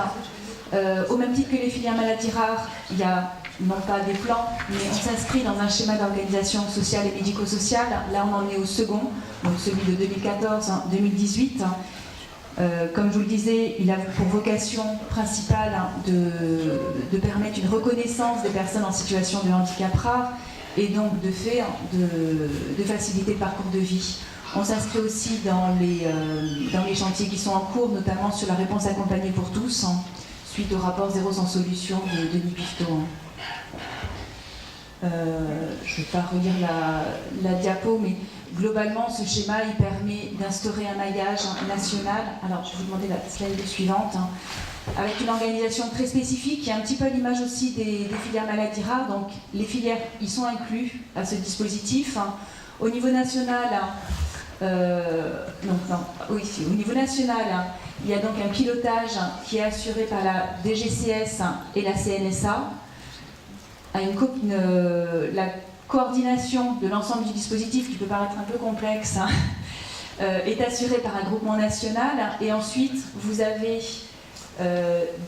Au même titre que les filières maladies rares, il y a non pas des plans, mais on s'inscrit dans un schéma d'organisation sociale et médico-sociale. Là, on en est au second, donc celui de 2014-2018. Comme je vous le disais, il a pour vocation principale de permettre une reconnaissance des personnes en situation de handicap rare et donc de fait de faciliter le parcours de vie. On s'inscrit aussi dans les chantiers qui sont en cours, notamment sur la réponse accompagnée pour tous, suite au rapport Zéro sans solution de Denis Pifteau. Je ne vais pas relire la diapo, mais globalement, ce schéma il permet d'instaurer un maillage national. Alors, je vais vous demander la slide suivante. avec une organisation très spécifique qui est un petit peu à l'image aussi des filières maladies rares. Donc les filières y sont inclus à ce dispositif. Au niveau national, au niveau national, il y a donc un pilotage qui est assuré par la DGCS et la CNSA. La coordination de l'ensemble du dispositif, qui peut paraître un peu complexe, est assurée par un groupement national. Et ensuite, vous avez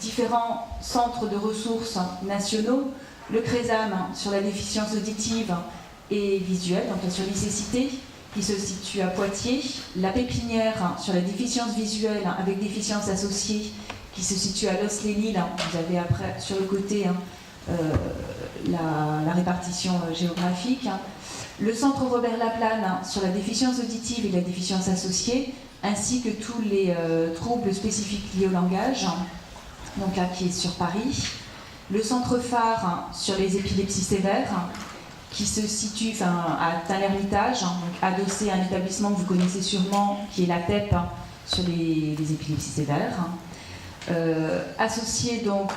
différents centres de ressources nationaux, le CRESAM sur la déficience auditive et visuelle, donc sur l'ICCité, qui se situe à Poitiers, la Pépinière sur la déficience visuelle avec déficience associée, qui se situe à Los-les-Lilles. Vous avez après sur le côté la répartition géographique. Le centre Robert Laplane sur la déficience auditive et la déficience associée, ainsi que tous les troubles spécifiques liés au langage, donc là qui est sur Paris. Le centre phare sur les épilepsies sévères, qui se situe à Tain-l'Hermitage, adossé à un établissement que vous connaissez sûrement, qui est la TEP, sur les épilepsies sévères. Associé donc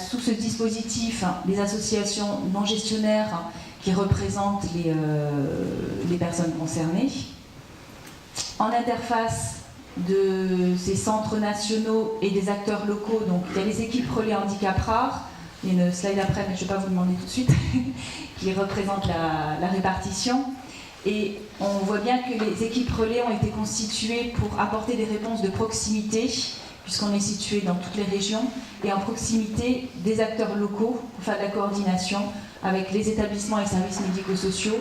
sous ce dispositif les associations non gestionnaires qui représentent les personnes concernées. En interface de ces centres nationaux et des acteurs locaux, donc il y a les équipes relais handicap rares, il y a une slide après mais je ne vais pas vous demander tout de suite, qui représente la répartition. Et on voit bien que les équipes relais ont été constituées pour apporter des réponses de proximité, puisqu'on est situé dans toutes les régions, et en proximité des acteurs locaux pour faire de la coordination avec les établissements et services médico-sociaux,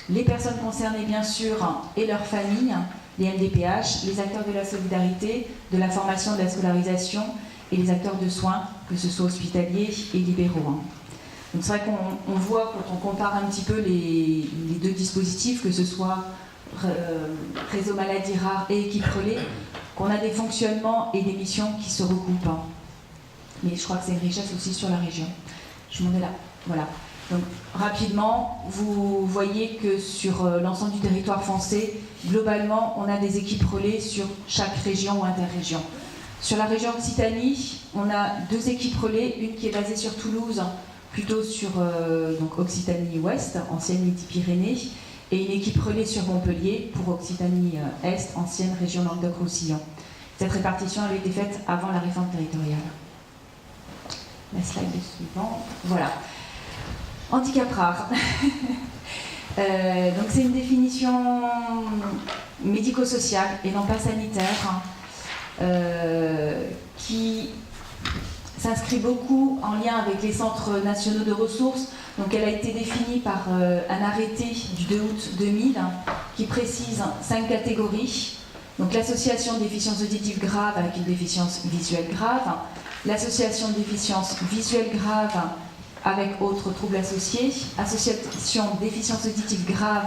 les personnes concernées bien sûr et leurs familles, les MDPH, les acteurs de la solidarité, de la formation, de la scolarisation et les acteurs de soins, que ce soit hospitaliers et libéraux. Donc c'est vrai qu'on voit quand on compare un petit peu les deux dispositifs, que ce soit réseau maladies rares et équipe relais, qu'on a des fonctionnements et des missions qui se recoupent. Mais je crois que c'est une richesse aussi sur la région. Je m'en vais là. Voilà. Donc rapidement, vous voyez que sur l'ensemble du territoire français, globalement, on a des équipes relais sur chaque région ou interrégion. Sur la région Occitanie, on a 2 équipes relais, une qui est basée sur Toulouse, plutôt sur donc Occitanie-Ouest, ancienne Midi-Pyrénées, et une équipe relais sur Montpellier pour Occitanie-Est, ancienne région Languedoc-Roussillon. Cette répartition avait été faite avant la réforme territoriale. La slide suivante. Voilà. Handicap rare. Donc c'est une définition médico-sociale et non pas sanitaire, qui s'inscrit beaucoup en lien avec les centres nationaux de ressources. Donc elle a été définie par un arrêté du 2 août 2000 qui précise 5 catégories. Donc l'association de déficience auditive grave avec une déficience visuelle grave, l'association de déficience visuelle grave avec autres troubles associés, association de déficience auditive grave,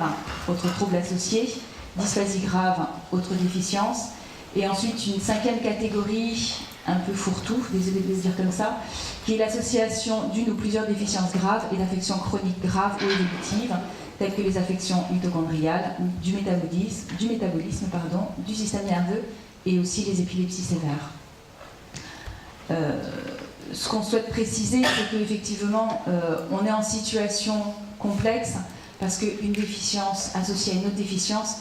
autres troubles associés, dysphasie grave, autre déficience, et ensuite une 5e catégorie un peu fourre-tout, désolé de le dire comme ça, qui est l'association d'une ou plusieurs déficiences graves et d'affections chroniques graves ou évolutives, telles que les affections mitochondriales, du métabolisme, du système nerveux et aussi les épilepsies sévères. Ce qu'on souhaite préciser, c'est qu'effectivement, on est en situation complexe parce qu'une déficience associée à une autre déficience,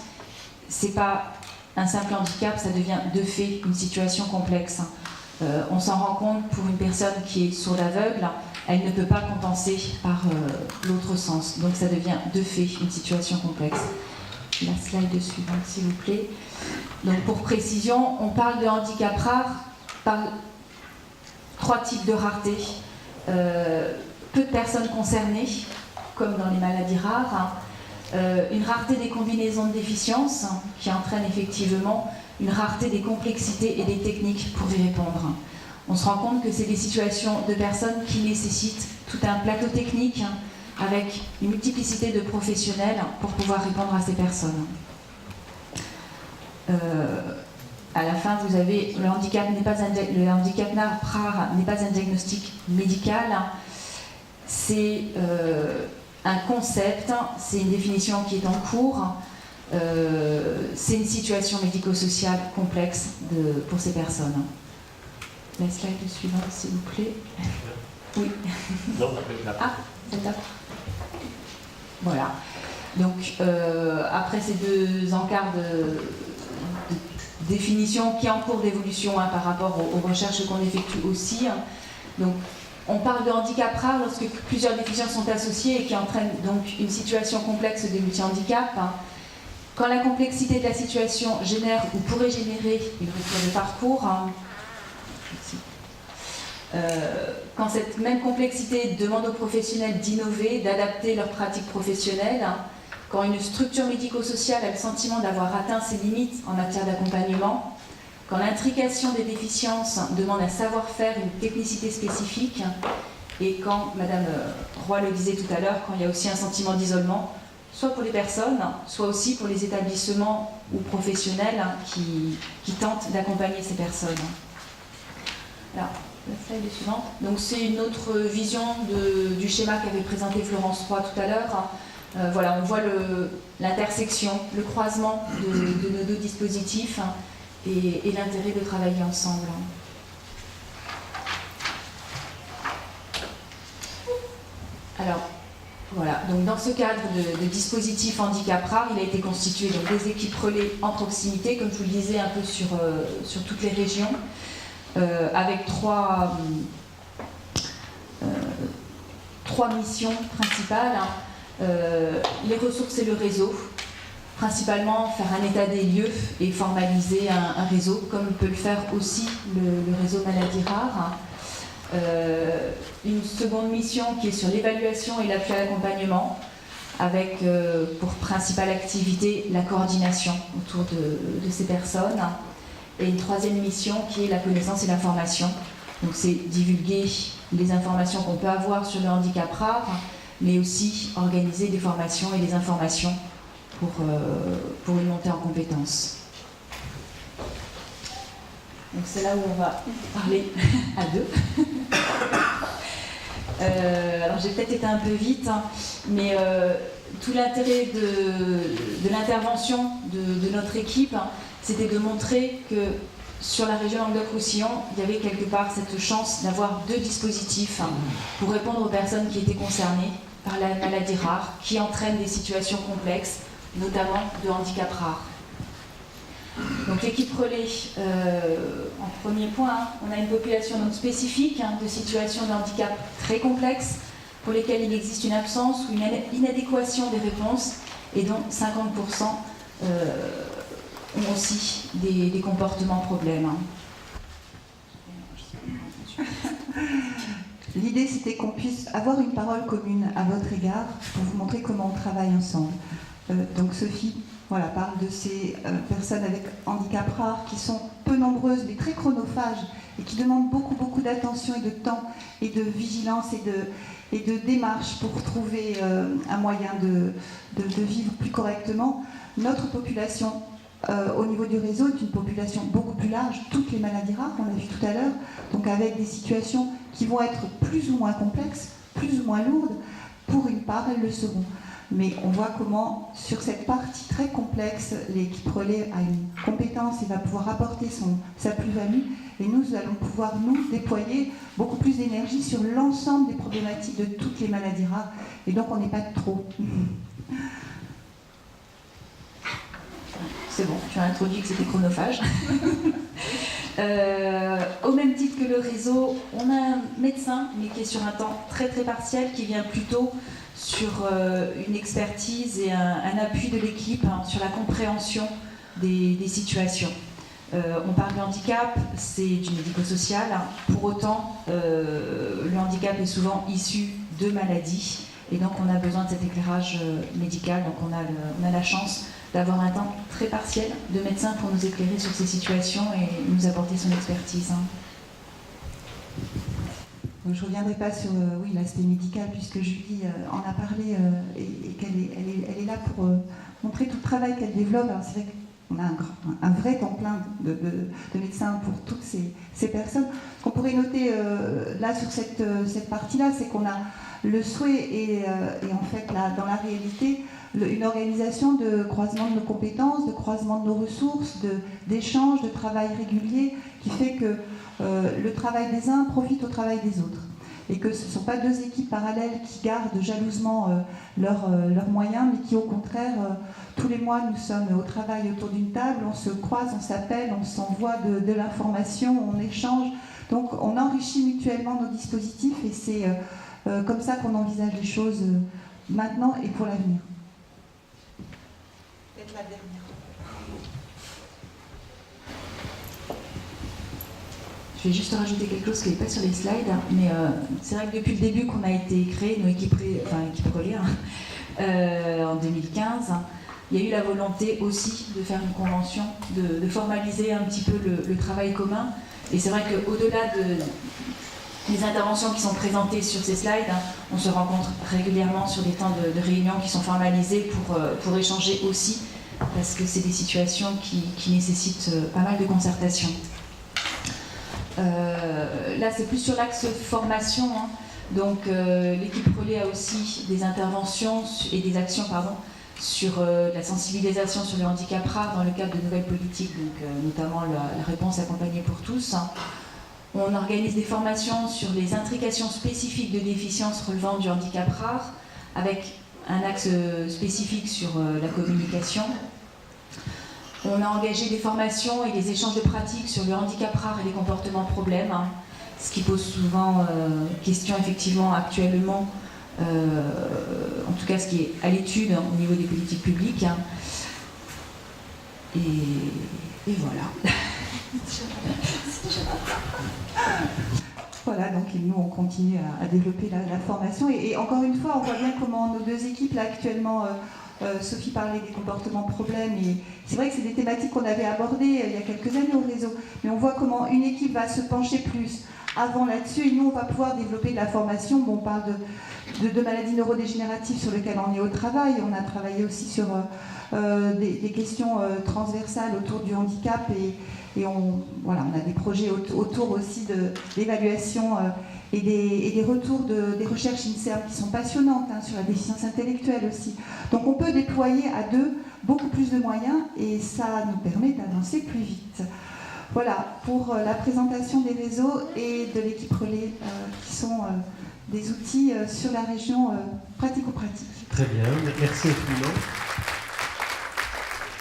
c'est pas un simple handicap, ça devient de fait une situation complexe. On s'en rend compte pour une personne qui est sourde aveugle, elle ne peut pas compenser par l'autre sens. Donc ça devient de fait une situation complexe. La slide suivante, s'il vous plaît. Donc pour précision, on parle de handicap rare par 3 types de rareté. Peu de personnes concernées, comme dans les maladies rares. Une rareté des combinaisons de déficiences qui entraîne effectivement une rareté des complexités et des techniques pour y répondre. On se rend compte que c'est des situations de personnes qui nécessitent tout un plateau technique avec une multiplicité de professionnels pour pouvoir répondre à ces personnes. À la fin, vous avez le handicap rare n'est pas un diagnostic médical, c'est un concept, c'est une définition qui est en cours, c'est une situation médico-sociale complexe pour ces personnes. La slide suivante, s'il vous plaît. Oui. Non, après, là. Ah, c'est là. Voilà. Donc, après ces deux encarts de définition qui est en cours d'évolution par rapport aux recherches qu'on effectue aussi. Donc, on parle de handicap rare lorsque plusieurs déficiences sont associées et qui entraînent donc une situation complexe de multi-handicap. Quand la complexité de la situation génère ou pourrait générer une rupture de parcours, quand cette même complexité demande aux professionnels d'innover, d'adapter leurs pratiques professionnelles, quand une structure médico-sociale a le sentiment d'avoir atteint ses limites en matière d'accompagnement, quand l'intrication des déficiences demande un savoir-faire, une technicité spécifique, et quand, Madame Roy le disait tout à l'heure, quand il y a aussi un sentiment d'isolement, soit pour les personnes, soit aussi pour les établissements ou professionnels qui tentent d'accompagner ces personnes. Alors, la slide suivante. Donc c'est une autre vision du schéma qu'avait présenté Florence Roy tout à l'heure. Voilà, on voit l'intersection, le croisement de nos deux dispositifs et l'intérêt de travailler ensemble. Alors, voilà, donc dans ce cadre de dispositif handicap rare, il a été constitué donc, des équipes relais en proximité, comme je vous le disais, un peu sur toutes les régions, avec trois missions principales. Les ressources et le réseau, principalement faire un état des lieux et formaliser un réseau, comme peut le faire aussi le réseau Maladies Rares. Une seconde mission qui est sur l'évaluation et l'appui à l'accompagnement, avec pour principale activité la coordination autour de ces personnes. Et une troisième mission qui est la connaissance et l'information. Donc c'est divulguer les informations qu'on peut avoir sur le handicap rare, mais aussi organiser des formations et des informations pour une montée en compétences. Donc c'est là où on va parler à deux. Alors j'ai peut-être été un peu vite, mais tout l'intérêt de l'intervention de notre équipe, c'était de montrer que sur la région Languedoc-Roussillon, il y avait quelque part cette chance d'avoir deux dispositifs pour répondre aux personnes qui étaient concernées par la maladie rare, qui entraîne des situations complexes, notamment de handicap rare. Donc l'équipe relais, en premier point, on a une population donc spécifique de situations de handicap très complexes, pour lesquelles il existe une absence ou une inadéquation des réponses, et dont 50% ont aussi des comportements problèmes. L'idée, c'était qu'on puisse avoir une parole commune à votre égard pour vous montrer comment on travaille ensemble. Donc Sophie parle de ces personnes avec handicap rare qui sont peu nombreuses mais très chronophages et qui demandent beaucoup d'attention et de temps et de vigilance et de démarche pour trouver un moyen de vivre plus correctement. Notre population au niveau du réseau est une population beaucoup plus large, toutes les maladies rares, on l'a vu tout à l'heure, donc avec des situations qui vont être plus ou moins complexes, plus ou moins lourdes. Pour une part, elles le seront. Mais on voit comment, sur cette partie très complexe, l'équipe relais a une compétence et va pouvoir apporter sa plus-value. Et nous allons pouvoir, nous, déployer beaucoup plus d'énergie sur l'ensemble des problématiques de toutes les maladies rares. Et donc, on n'est pas trop. C'est bon, tu as introduit que c'était chronophage. Au même titre que le réseau, on a un médecin, mais qui est sur un temps très partiel, qui vient plutôt sur une expertise et un appui de l'équipe sur la compréhension des situations. On parle de handicap, c'est du médico-social. Pour autant, le handicap est souvent issu de maladies, et donc on a besoin de cet éclairage médical. Donc on a la chance d'avoir un temps très partiel de médecin pour nous éclairer sur ces situations et nous apporter son expertise. Je ne reviendrai pas sur l'aspect médical, puisque Julie en a parlé et qu'elle est là pour montrer tout le travail qu'elle développe. Alors c'est vrai on a un vrai temps plein de médecins pour toutes ces personnes. Ce qu'on pourrait noter là sur cette partie-là, c'est qu'on a le souhait et en fait là, dans la réalité, une organisation de croisement de nos compétences, de croisement de nos ressources, d'échanges, de travail régulier, qui fait que le travail des uns profite au travail des autres. Et que ce ne sont pas deux équipes parallèles qui gardent jalousement leurs moyens, mais qui au contraire, tous les mois, nous sommes au travail autour d'une table, on se croise, on s'appelle, on s'envoie de l'information, on échange. Donc on enrichit mutuellement nos dispositifs et c'est comme ça qu'on envisage les choses maintenant et pour l'avenir. Peut-être la dernière. Je vais juste rajouter quelque chose qui n'est pas sur les slides, mais c'est vrai que depuis le début qu'on a été créé, nos équipes relais, en 2015, il y a eu la volonté aussi de faire une convention, de formaliser un petit peu le travail commun. Et c'est vrai qu'au-delà des interventions qui sont présentées sur ces slides, on se rencontre régulièrement sur des temps de réunion qui sont formalisés pour échanger aussi, parce que c'est des situations qui nécessitent pas mal de concertation. Là, c'est plus sur l'axe formation. Donc, l'équipe relais a aussi des interventions et des actions sur la sensibilisation sur le handicap rare dans le cadre de nouvelles politiques, donc, notamment la réponse accompagnée pour tous. On organise des formations sur les intrications spécifiques de déficiences relevant du handicap rare, avec un axe spécifique sur la communication. On a engagé des formations et des échanges de pratiques sur le handicap rare et les comportements problèmes, ce qui pose souvent question effectivement actuellement, en tout cas ce qui est à l'étude au niveau des politiques publiques. Et voilà. Voilà, donc nous on continue à développer la formation et encore une fois on voit bien comment nos deux équipes là actuellement, Sophie parlait des comportements problèmes et c'est vrai que c'est des thématiques qu'on avait abordées il y a quelques années au réseau, mais on voit comment une équipe va se pencher plus avant là-dessus et nous on va pouvoir développer de la formation. Bon, on parle de maladies neurodégénératives sur lesquelles on est au travail, on a travaillé aussi sur des questions transversales autour du handicap et on a des projets autour aussi de l'évaluation et des retours des recherches INSERM qui sont passionnantes sur la déficience intellectuelle aussi. Donc on peut déployer à deux beaucoup plus de moyens et ça nous permet d'avancer plus vite. Voilà pour la présentation des réseaux et de l'équipe relais qui sont des outils sur la région pratico-pratique. Très bien, merci infiniment.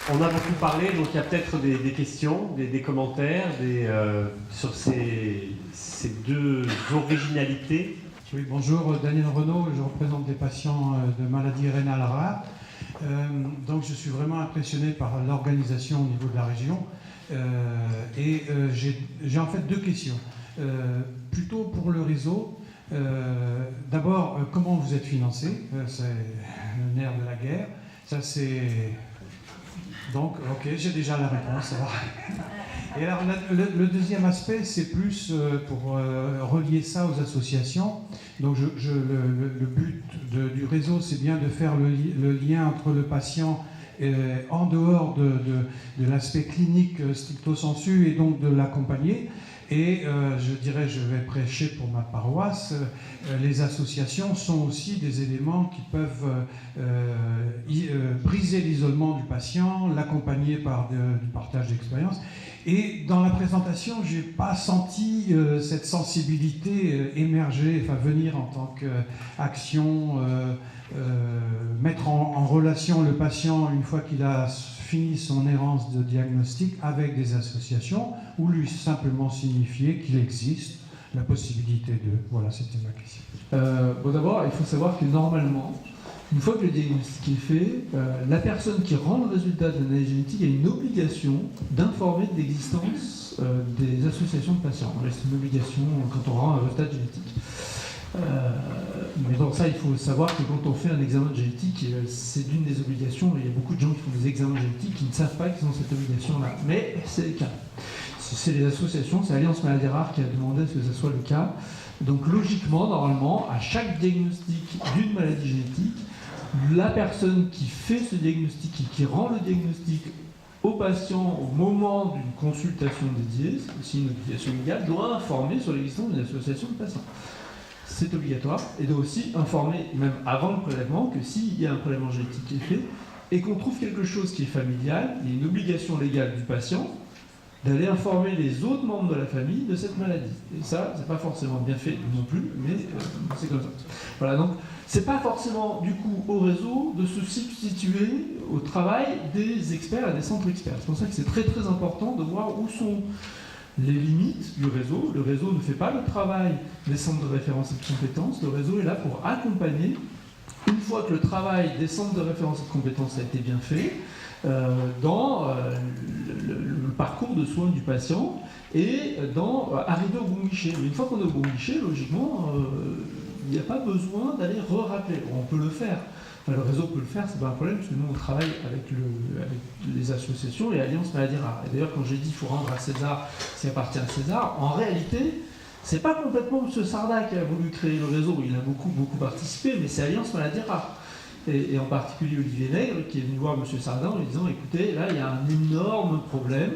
On a beaucoup parlé, donc il y a peut-être des questions, des commentaires sur ces deux originalités. Oui, bonjour, Daniel Renaud, je représente des patients de maladies rénales rares. Donc je suis vraiment impressionné par l'organisation au niveau de la région. J'ai en fait deux questions. Plutôt pour le réseau, d'abord, comment vous êtes financé? C'est le nerf de la guerre. Ça, c'est... Donc, ok, j'ai déjà la réponse. Alors. Et alors, le deuxième aspect, c'est plus pour relier ça aux associations. Donc, le but du réseau, c'est bien de faire le lien entre le patient en dehors de l'aspect clinique stricto sensu et donc de l'accompagner. Et je dirais, je vais prêcher pour ma paroisse, les associations sont aussi des éléments qui peuvent briser l'isolement du patient, l'accompagner par du partage d'expérience. Et dans la présentation, je n'ai pas senti cette sensibilité émerger, enfin venir en tant qu'action, mettre en relation le patient une fois qu'il a fini son errance de diagnostic avec des associations, ou lui simplement signifier qu'il existe la possibilité de... Voilà, c'était ma question. Bon, d'abord, il faut savoir que normalement, une fois que le diagnostic est fait, la personne qui rend le résultat de l'analyse génétique a une obligation d'informer de l'existence des associations de patients. C'est une obligation quand on rend un résultat génétique. Mais donc ça, il faut savoir que quand on fait un examen génétique, c'est d'une des obligations. Il y a beaucoup de gens qui font des examens génétiques qui ne savent pas qu'ils ont cette obligation-là. Mais c'est le cas. C'est les associations, c'est l'Alliance Maladies Rares qui a demandé à ce que ce soit le cas. Donc logiquement, normalement, à chaque diagnostic d'une maladie génétique, la personne qui fait ce diagnostic et qui rend le diagnostic au patient, au moment d'une consultation dédiée, c'est aussi une obligation légale, doit informer sur l'existence d'une association de patients. C'est obligatoire, et doit aussi informer, même avant le prélèvement, que s'il y a un prélèvement génétique qui est fait, et qu'on trouve quelque chose qui est familial, il y a une obligation légale du patient d'aller informer les autres membres de la famille de cette maladie. Et ça, c'est pas forcément bien fait non plus, mais c'est comme ça. Voilà, donc c'est pas forcément du coup au réseau de se substituer au travail des experts et des centres experts. C'est pour ça que c'est très très important de voir où sont les limites du réseau. Le réseau ne fait pas le travail des centres de référence et de compétences. Le réseau est là pour accompagner, une fois que le travail des centres de référence et de compétences a été bien fait, dans le parcours de soins du patient et dans arriver au bon guichet. Mais une fois qu'on est au bon guichet, logiquement, il n'y a pas besoin d'aller re-rappeler. On peut le faire. Enfin, le réseau peut le faire, c'est pas un problème, parce que nous on travaille avec les associations et Alliance Maladies Rares. Et d'ailleurs, quand j'ai dit qu'il faut rendre à César ce qui appartient à César, en réalité, c'est pas complètement M. Sarda qui a voulu créer le réseau, il a beaucoup participé, mais c'est Alliance Maladies Rares. Et en particulier Olivier Nègre, qui est venu voir M. Sarda en lui disant, écoutez, là il y a un énorme problème,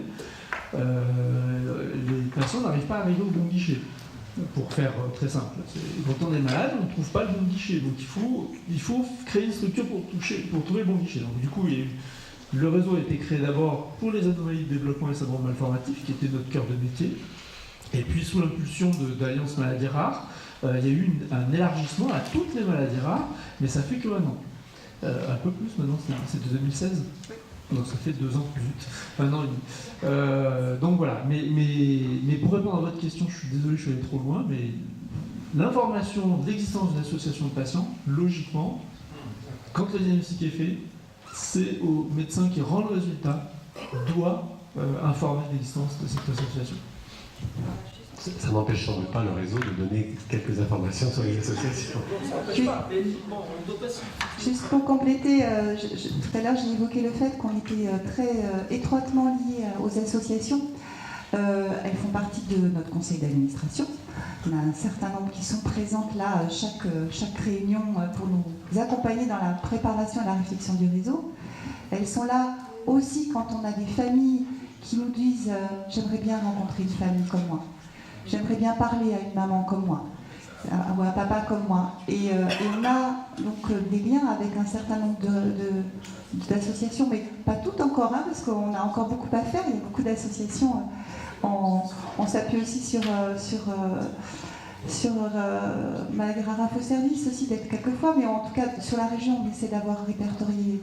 les patients n'arrivent pas à arriver au bon guichet. Pour faire très simple. Quand on est malade, on ne trouve pas le bon guichet. Donc il faut créer une structure pour trouver le bon guichet. Donc du coup, le réseau a été créé d'abord pour les anomalies de développement et syndrome malformatif, qui était notre cœur de métier. Et puis sous l'impulsion d'Alliance Maladies Rares, il y a eu un élargissement à toutes les maladies rares, mais ça fait que un an. Un peu plus maintenant, c'est de 2016. Donc ça fait 2 ans plus vite, 1 an et demi. Donc voilà, mais pour répondre à votre question, je suis désolé, je suis allé trop loin, mais l'information de l'existence d'une association de patients, logiquement, quand le diagnostic est fait, c'est au médecin qui rend le résultat, doit informer de l'existence de cette association. Ça n'empêche sans doute pas le réseau de donner quelques informations sur les associations. Juste pour compléter, tout à l'heure j'ai évoqué le fait qu'on était très étroitement liés aux associations. Elles font partie de notre conseil d'administration. On a un certain nombre qui sont présentes là chaque réunion pour nous accompagner dans la préparation et la réflexion du réseau. Elles sont là aussi quand on a des familles qui nous disent j'aimerais bien rencontrer une famille comme moi. J'aimerais bien parler à une maman comme moi, ou à un papa comme moi. Et on a donc des liens avec un certain nombre d'associations, mais pas toutes encore, hein, parce qu'on a encore beaucoup à faire. Il y a beaucoup d'associations. On s'appuie aussi sur Maladies Rares Info Service aussi, d'être quelquefois, mais en tout cas sur la région, on essaie d'avoir répertorié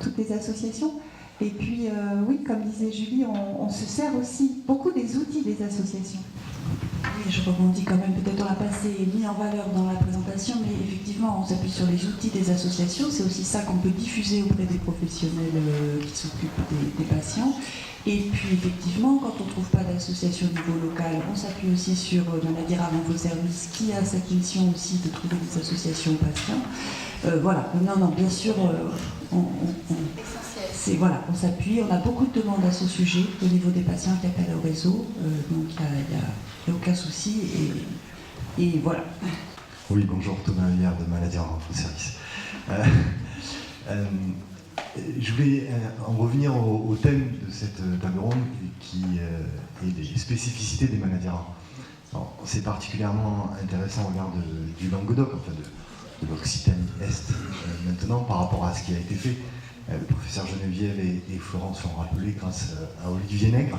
toutes les associations. Et puis, oui, comme disait Julie, on se sert aussi beaucoup des outils des associations. Oui, je rebondis quand même, peut-être on l'a pas assez mis en valeur dans la présentation, mais effectivement, on s'appuie sur les outils des associations. C'est aussi ça qu'on peut diffuser auprès des professionnels qui s'occupent des patients. Et puis, effectivement, quand on ne trouve pas d'association au niveau local, on s'appuie aussi sur Maladies Rares Info Service, qui a cette mission aussi de trouver des associations aux patients. Voilà, non, bien sûr, on s'appuie, on a beaucoup de demandes à ce sujet au niveau des patients qui appellent au réseau, donc il n'y a aucun souci, et voilà. Oui, bonjour, Thomas Huillard de Maladies Rares Info Service. Je voulais en revenir au thème de cette table ronde qui est des spécificités des maladies rares. C'est particulièrement intéressant au regard du Languedoc, enfin de l'Occitanie-Est maintenant, par rapport à ce qui a été fait. Le professeur Geneviève et Florence l'ont rappelé grâce à Olivier Nègre,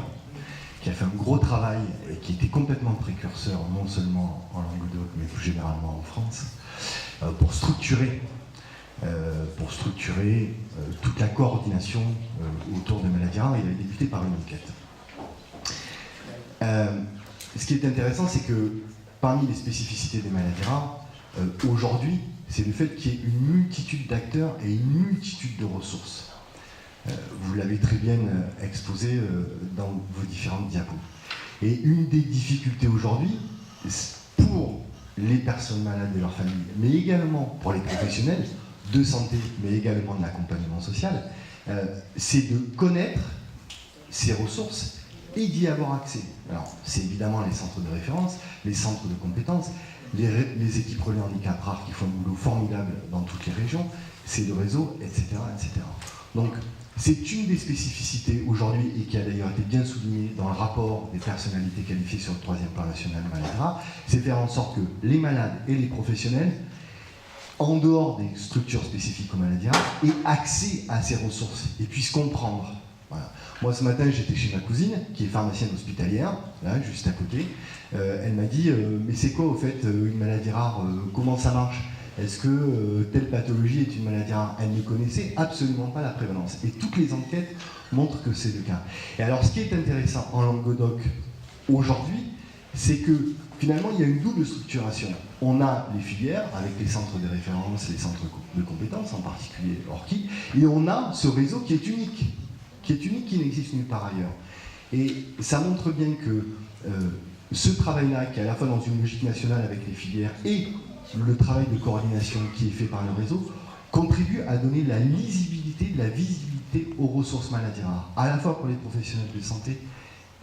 qui a fait un gros travail et qui était complètement précurseur, non seulement en Languedoc, mais plus généralement en France, pour structurer toute la coordination autour des maladies rares. Il a débuté par une enquête. Ce qui est intéressant, c'est que parmi les spécificités des maladies rares, aujourd'hui, c'est le fait qu'il y ait une multitude d'acteurs et une multitude de ressources. Vous l'avez très bien exposé dans vos différentes diapos. Et une des difficultés aujourd'hui, pour les personnes malades et leurs familles, mais également pour les professionnels de santé, mais également de l'accompagnement social, c'est de connaître ces ressources et d'y avoir accès. Alors, c'est évidemment les centres de référence, les centres de compétences, les équipes relais handicap rares qui font un boulot formidable dans toutes les régions, c'est le réseau, etc., etc. Donc, c'est une des spécificités aujourd'hui, et qui a d'ailleurs été bien soulignée dans le rapport des personnalités qualifiées sur le 3e plan national maladie rare, c'est faire en sorte que les malades et les professionnels, en dehors des structures spécifiques aux maladies rares, aient accès à ces ressources et puissent comprendre. Voilà. Moi, ce matin, j'étais chez ma cousine, qui est pharmacienne hospitalière, là, juste à côté. Elle m'a dit mais c'est quoi, au fait, une maladie rare comment ça marche? Est-ce que telle pathologie est une maladie rare? Elle ne connaissait absolument pas la prévalence. Et toutes les enquêtes montrent que c'est le cas. Et alors, ce qui est intéressant en Languedoc aujourd'hui, c'est que finalement, il y a une double structuration. On a les filières, avec les centres de référence, les centres de compétences, en particulier Orki, et on a ce réseau qui est unique, qui n'existe nulle part ailleurs. Et ça montre bien que ce travail-là, qui est à la fois dans une logique nationale avec les filières et le travail de coordination qui est fait par le réseau, contribue à donner la lisibilité, la visibilité aux ressources maladies rares, à la fois pour les professionnels de santé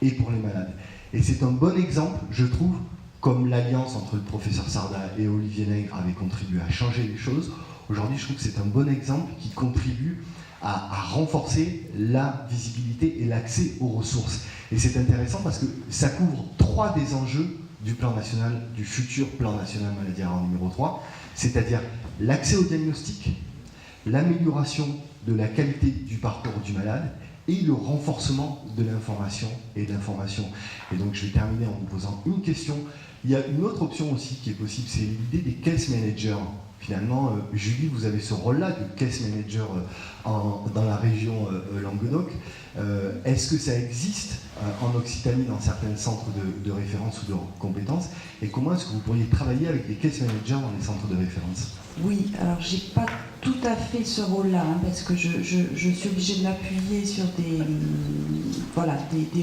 et pour les malades. Et c'est un bon exemple, je trouve, comme l'alliance entre le professeur Sarda et Olivier Nègre avait contribué à changer les choses. Aujourd'hui, je trouve que c'est un bon exemple qui contribue à renforcer la visibilité et l'accès aux ressources. Et c'est intéressant parce que ça couvre 3 des enjeux du plan national, du futur plan national maladie rare numéro 3, c'est-à-dire l'accès au diagnostic, l'amélioration de la qualité du parcours du malade et le renforcement de l'information et de l'information. Et donc je vais terminer en vous posant une question. Il y a une autre option aussi qui est possible, c'est l'idée des case managers. Finalement, Julie, vous avez ce rôle-là de case manager dans la région Languedoc. Est-ce que ça existe en Occitanie dans certains centres de référence ou de compétences? Et comment est-ce que vous pourriez travailler avec des case managers dans les centres de référence? Oui, alors j'ai pas tout à fait ce rôle-là, hein, parce que je suis obligée de m'appuyer sur des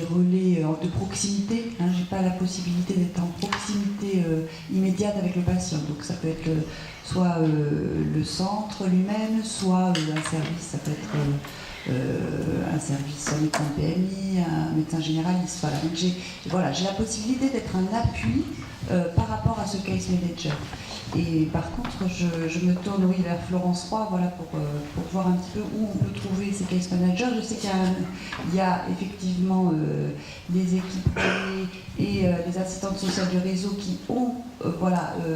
relais de proximité. Hein, j'ai pas la possibilité d'être en proximité immédiate avec le patient. Donc ça peut être soit le centre lui-même, soit un service, ça peut être un service, un médecin PMI, un médecin généraliste. Voilà. Donc j'ai la possibilité d'être un appui par rapport à ce case manager. Et par contre, je me tourne vers Florence Roy, voilà, pour voir un petit peu où on peut trouver ces case managers. Je sais qu'il y a effectivement des équipes et les assistantes sociales du réseau qui ont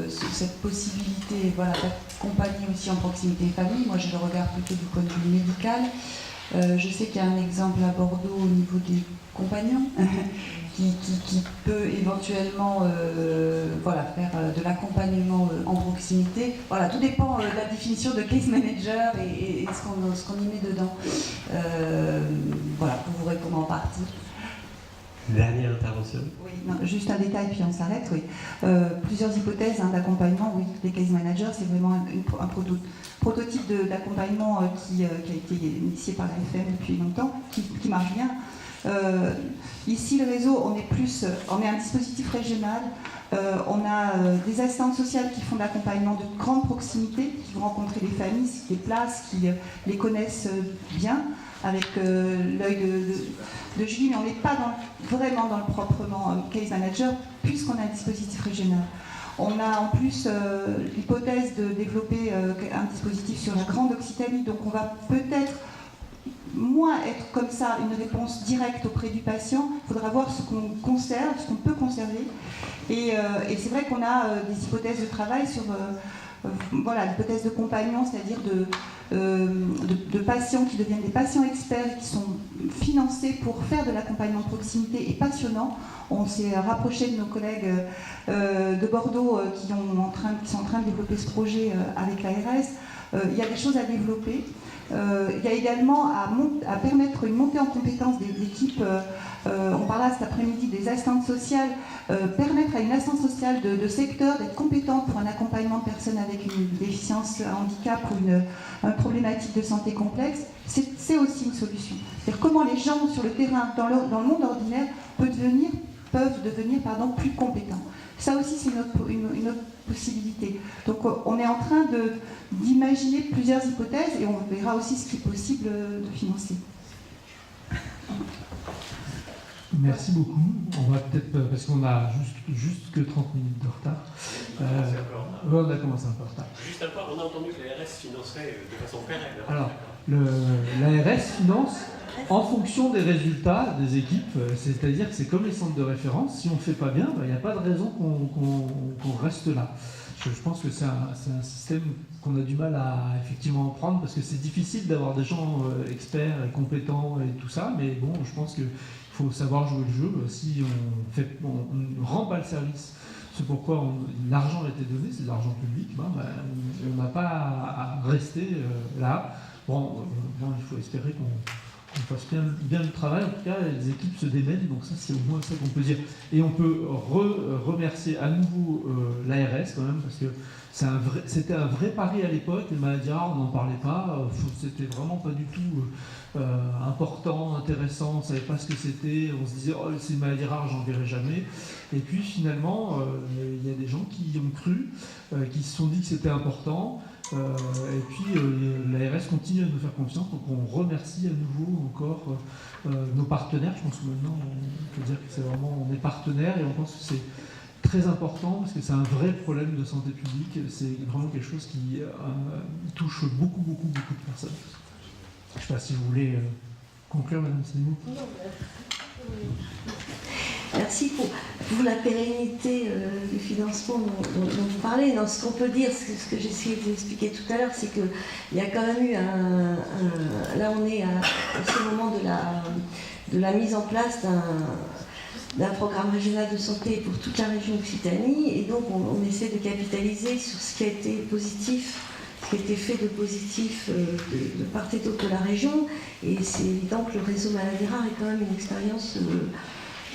cette possibilité d'accompagner aussi en proximité famille. Moi, je le regarde plutôt du point de vue médical. Je sais qu'il y a un exemple à Bordeaux au niveau des compagnons qui peut éventuellement faire de l'accompagnement en proximité. Voilà, tout dépend de la définition de case manager et ce qu'on y met dedans. Pour vous répondre en partie. Dernière intervention. Oui, non, juste un détail, puis on s'arrête. Oui. Plusieurs hypothèses d'accompagnement. Oui, les case managers, c'est vraiment un prototype d'accompagnement qui a été initié par la FM depuis longtemps, qui marche bien. Ici, le réseau, on est un dispositif régional. On a des assistantes sociales qui font de l'accompagnement de grande proximité, qui vont rencontrer les familles, qui les placent, qui les connaissent bien, avec l'œil de Julie, mais on n'est pas vraiment dans le proprement case manager, puisqu'on a un dispositif régional. On a en plus l'hypothèse de développer un dispositif sur la Grande Occitanie, donc on va peut-être moins être comme ça une réponse directe auprès du patient. Il faudra voir ce qu'on conserve, ce qu'on peut conserver. Et c'est vrai qu'on a des hypothèses de travail sur l'hypothèse de compagnon, c'est-à-dire de patients qui deviennent des patients experts, qui sont financés pour faire de l'accompagnement de proximité et passionnant. On s'est rapproché de nos collègues de Bordeaux qui sont en train de développer ce projet avec l'ARS. Il y a des choses à développer. Il y a également à permettre une montée en compétence des équipes. On parlait cet après-midi des assistantes sociales. Permettre à une assistante sociale de secteur d'être compétente pour un accompagnement de personnes avec une déficience, un handicap ou une problématique de santé complexe, c'est aussi une solution. C'est-à-dire comment les gens sur le terrain, dans le monde ordinaire, peuvent devenir plus compétents. Ça aussi, c'est une autre possibilité. Donc on est en train d'imaginer plusieurs hypothèses et on verra aussi ce qui est possible de financer. Merci beaucoup. On va peut-être, parce qu'on a juste que 30 minutes de retard. On a commencé un peu en retard. Juste un peu, on a entendu que l'ARS financerait de façon pérenne. Alors, l'ARS finance en fonction des résultats des équipes, c'est-à-dire que c'est comme les centres de référence. Si on ne fait pas bien, il n'y a pas de raison qu'on reste là. Je pense que c'est un système qu'on a du mal à effectivement prendre parce que c'est difficile d'avoir des gens experts et compétents et tout ça, mais bon, je pense qu'il faut savoir jouer le jeu. Si on ne rend pas le service, c'est pourquoi l'argent a été donné, c'est de l'argent public, on n'a pas à rester là. Bon, il faut espérer qu'on fasse bien le travail. En tout cas, les équipes se démènent, donc ça, c'est au moins ça qu'on peut dire. Et on peut remercier à nouveau l'ARS quand même, parce que c'était un vrai pari à l'époque. Les maladies rares, on n'en parlait pas. C'était vraiment pas du tout important, intéressant. On ne savait pas ce que c'était. On se disait, oh, c'est une maladie rare, j'en verrai jamais. Et puis finalement, il y a des gens qui y ont cru, qui se sont dit que c'était important. Et puis l'ARS continue à nous faire confiance, donc on remercie à nouveau encore nos partenaires. Je pense que maintenant on peut dire que c'est vraiment, on est partenaires et on pense que c'est très important parce que c'est un vrai problème de santé publique. C'est vraiment quelque chose qui touche beaucoup de personnes. Je ne sais pas si vous voulez conclure, Madame Sénémou. Merci pour la pérennité du financement dont vous parlez. Non, ce qu'on peut dire, ce que j'ai essayé de vous expliquer tout à l'heure, c'est qu'il y a quand même eu là on est à ce moment de la mise en place d'un programme régional de santé pour toute la région Occitanie, et donc on essaie de capitaliser sur ce qui a été positif, ce qui a été fait de positif de part et d'autre de la région, et c'est évident que le réseau Maladies Rares est quand même une expérience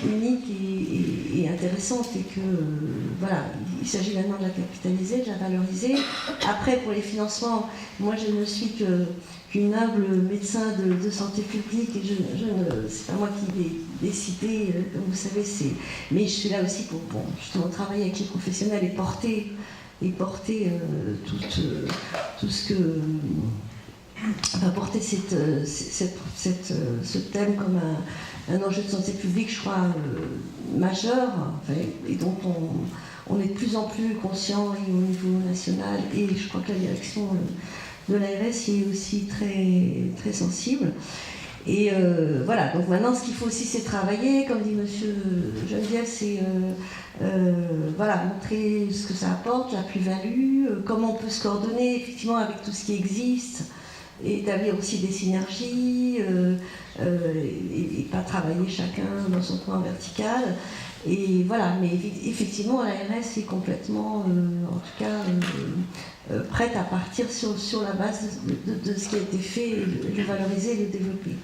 unique et intéressante, et que voilà, il s'agit maintenant de la capitaliser, de la valoriser. Après, pour les financements, moi je ne suis qu'une humble médecin de santé publique, et c'est pas moi qui l'ai décidé, comme vous savez, mais je suis là aussi pour justement travailler avec les professionnels et porter tout ce que porter ce thème comme un enjeu de santé publique, je crois, majeur, et dont on est de plus en plus conscient au niveau national, et je crois que la direction de l'ARS y est aussi très, très sensible. Et voilà, donc maintenant ce qu'il faut aussi c'est travailler, comme dit Monsieur Geneviève, c'est voilà, montrer ce que ça apporte, la plus-value, comment on peut se coordonner effectivement avec tout ce qui existe, et établir aussi des synergies, et pas travailler chacun dans son coin vertical. Et voilà, mais effectivement l'ARS est complètement, en tout cas, prête à partir sur la base de ce qui a été fait, et le valoriser et le développer.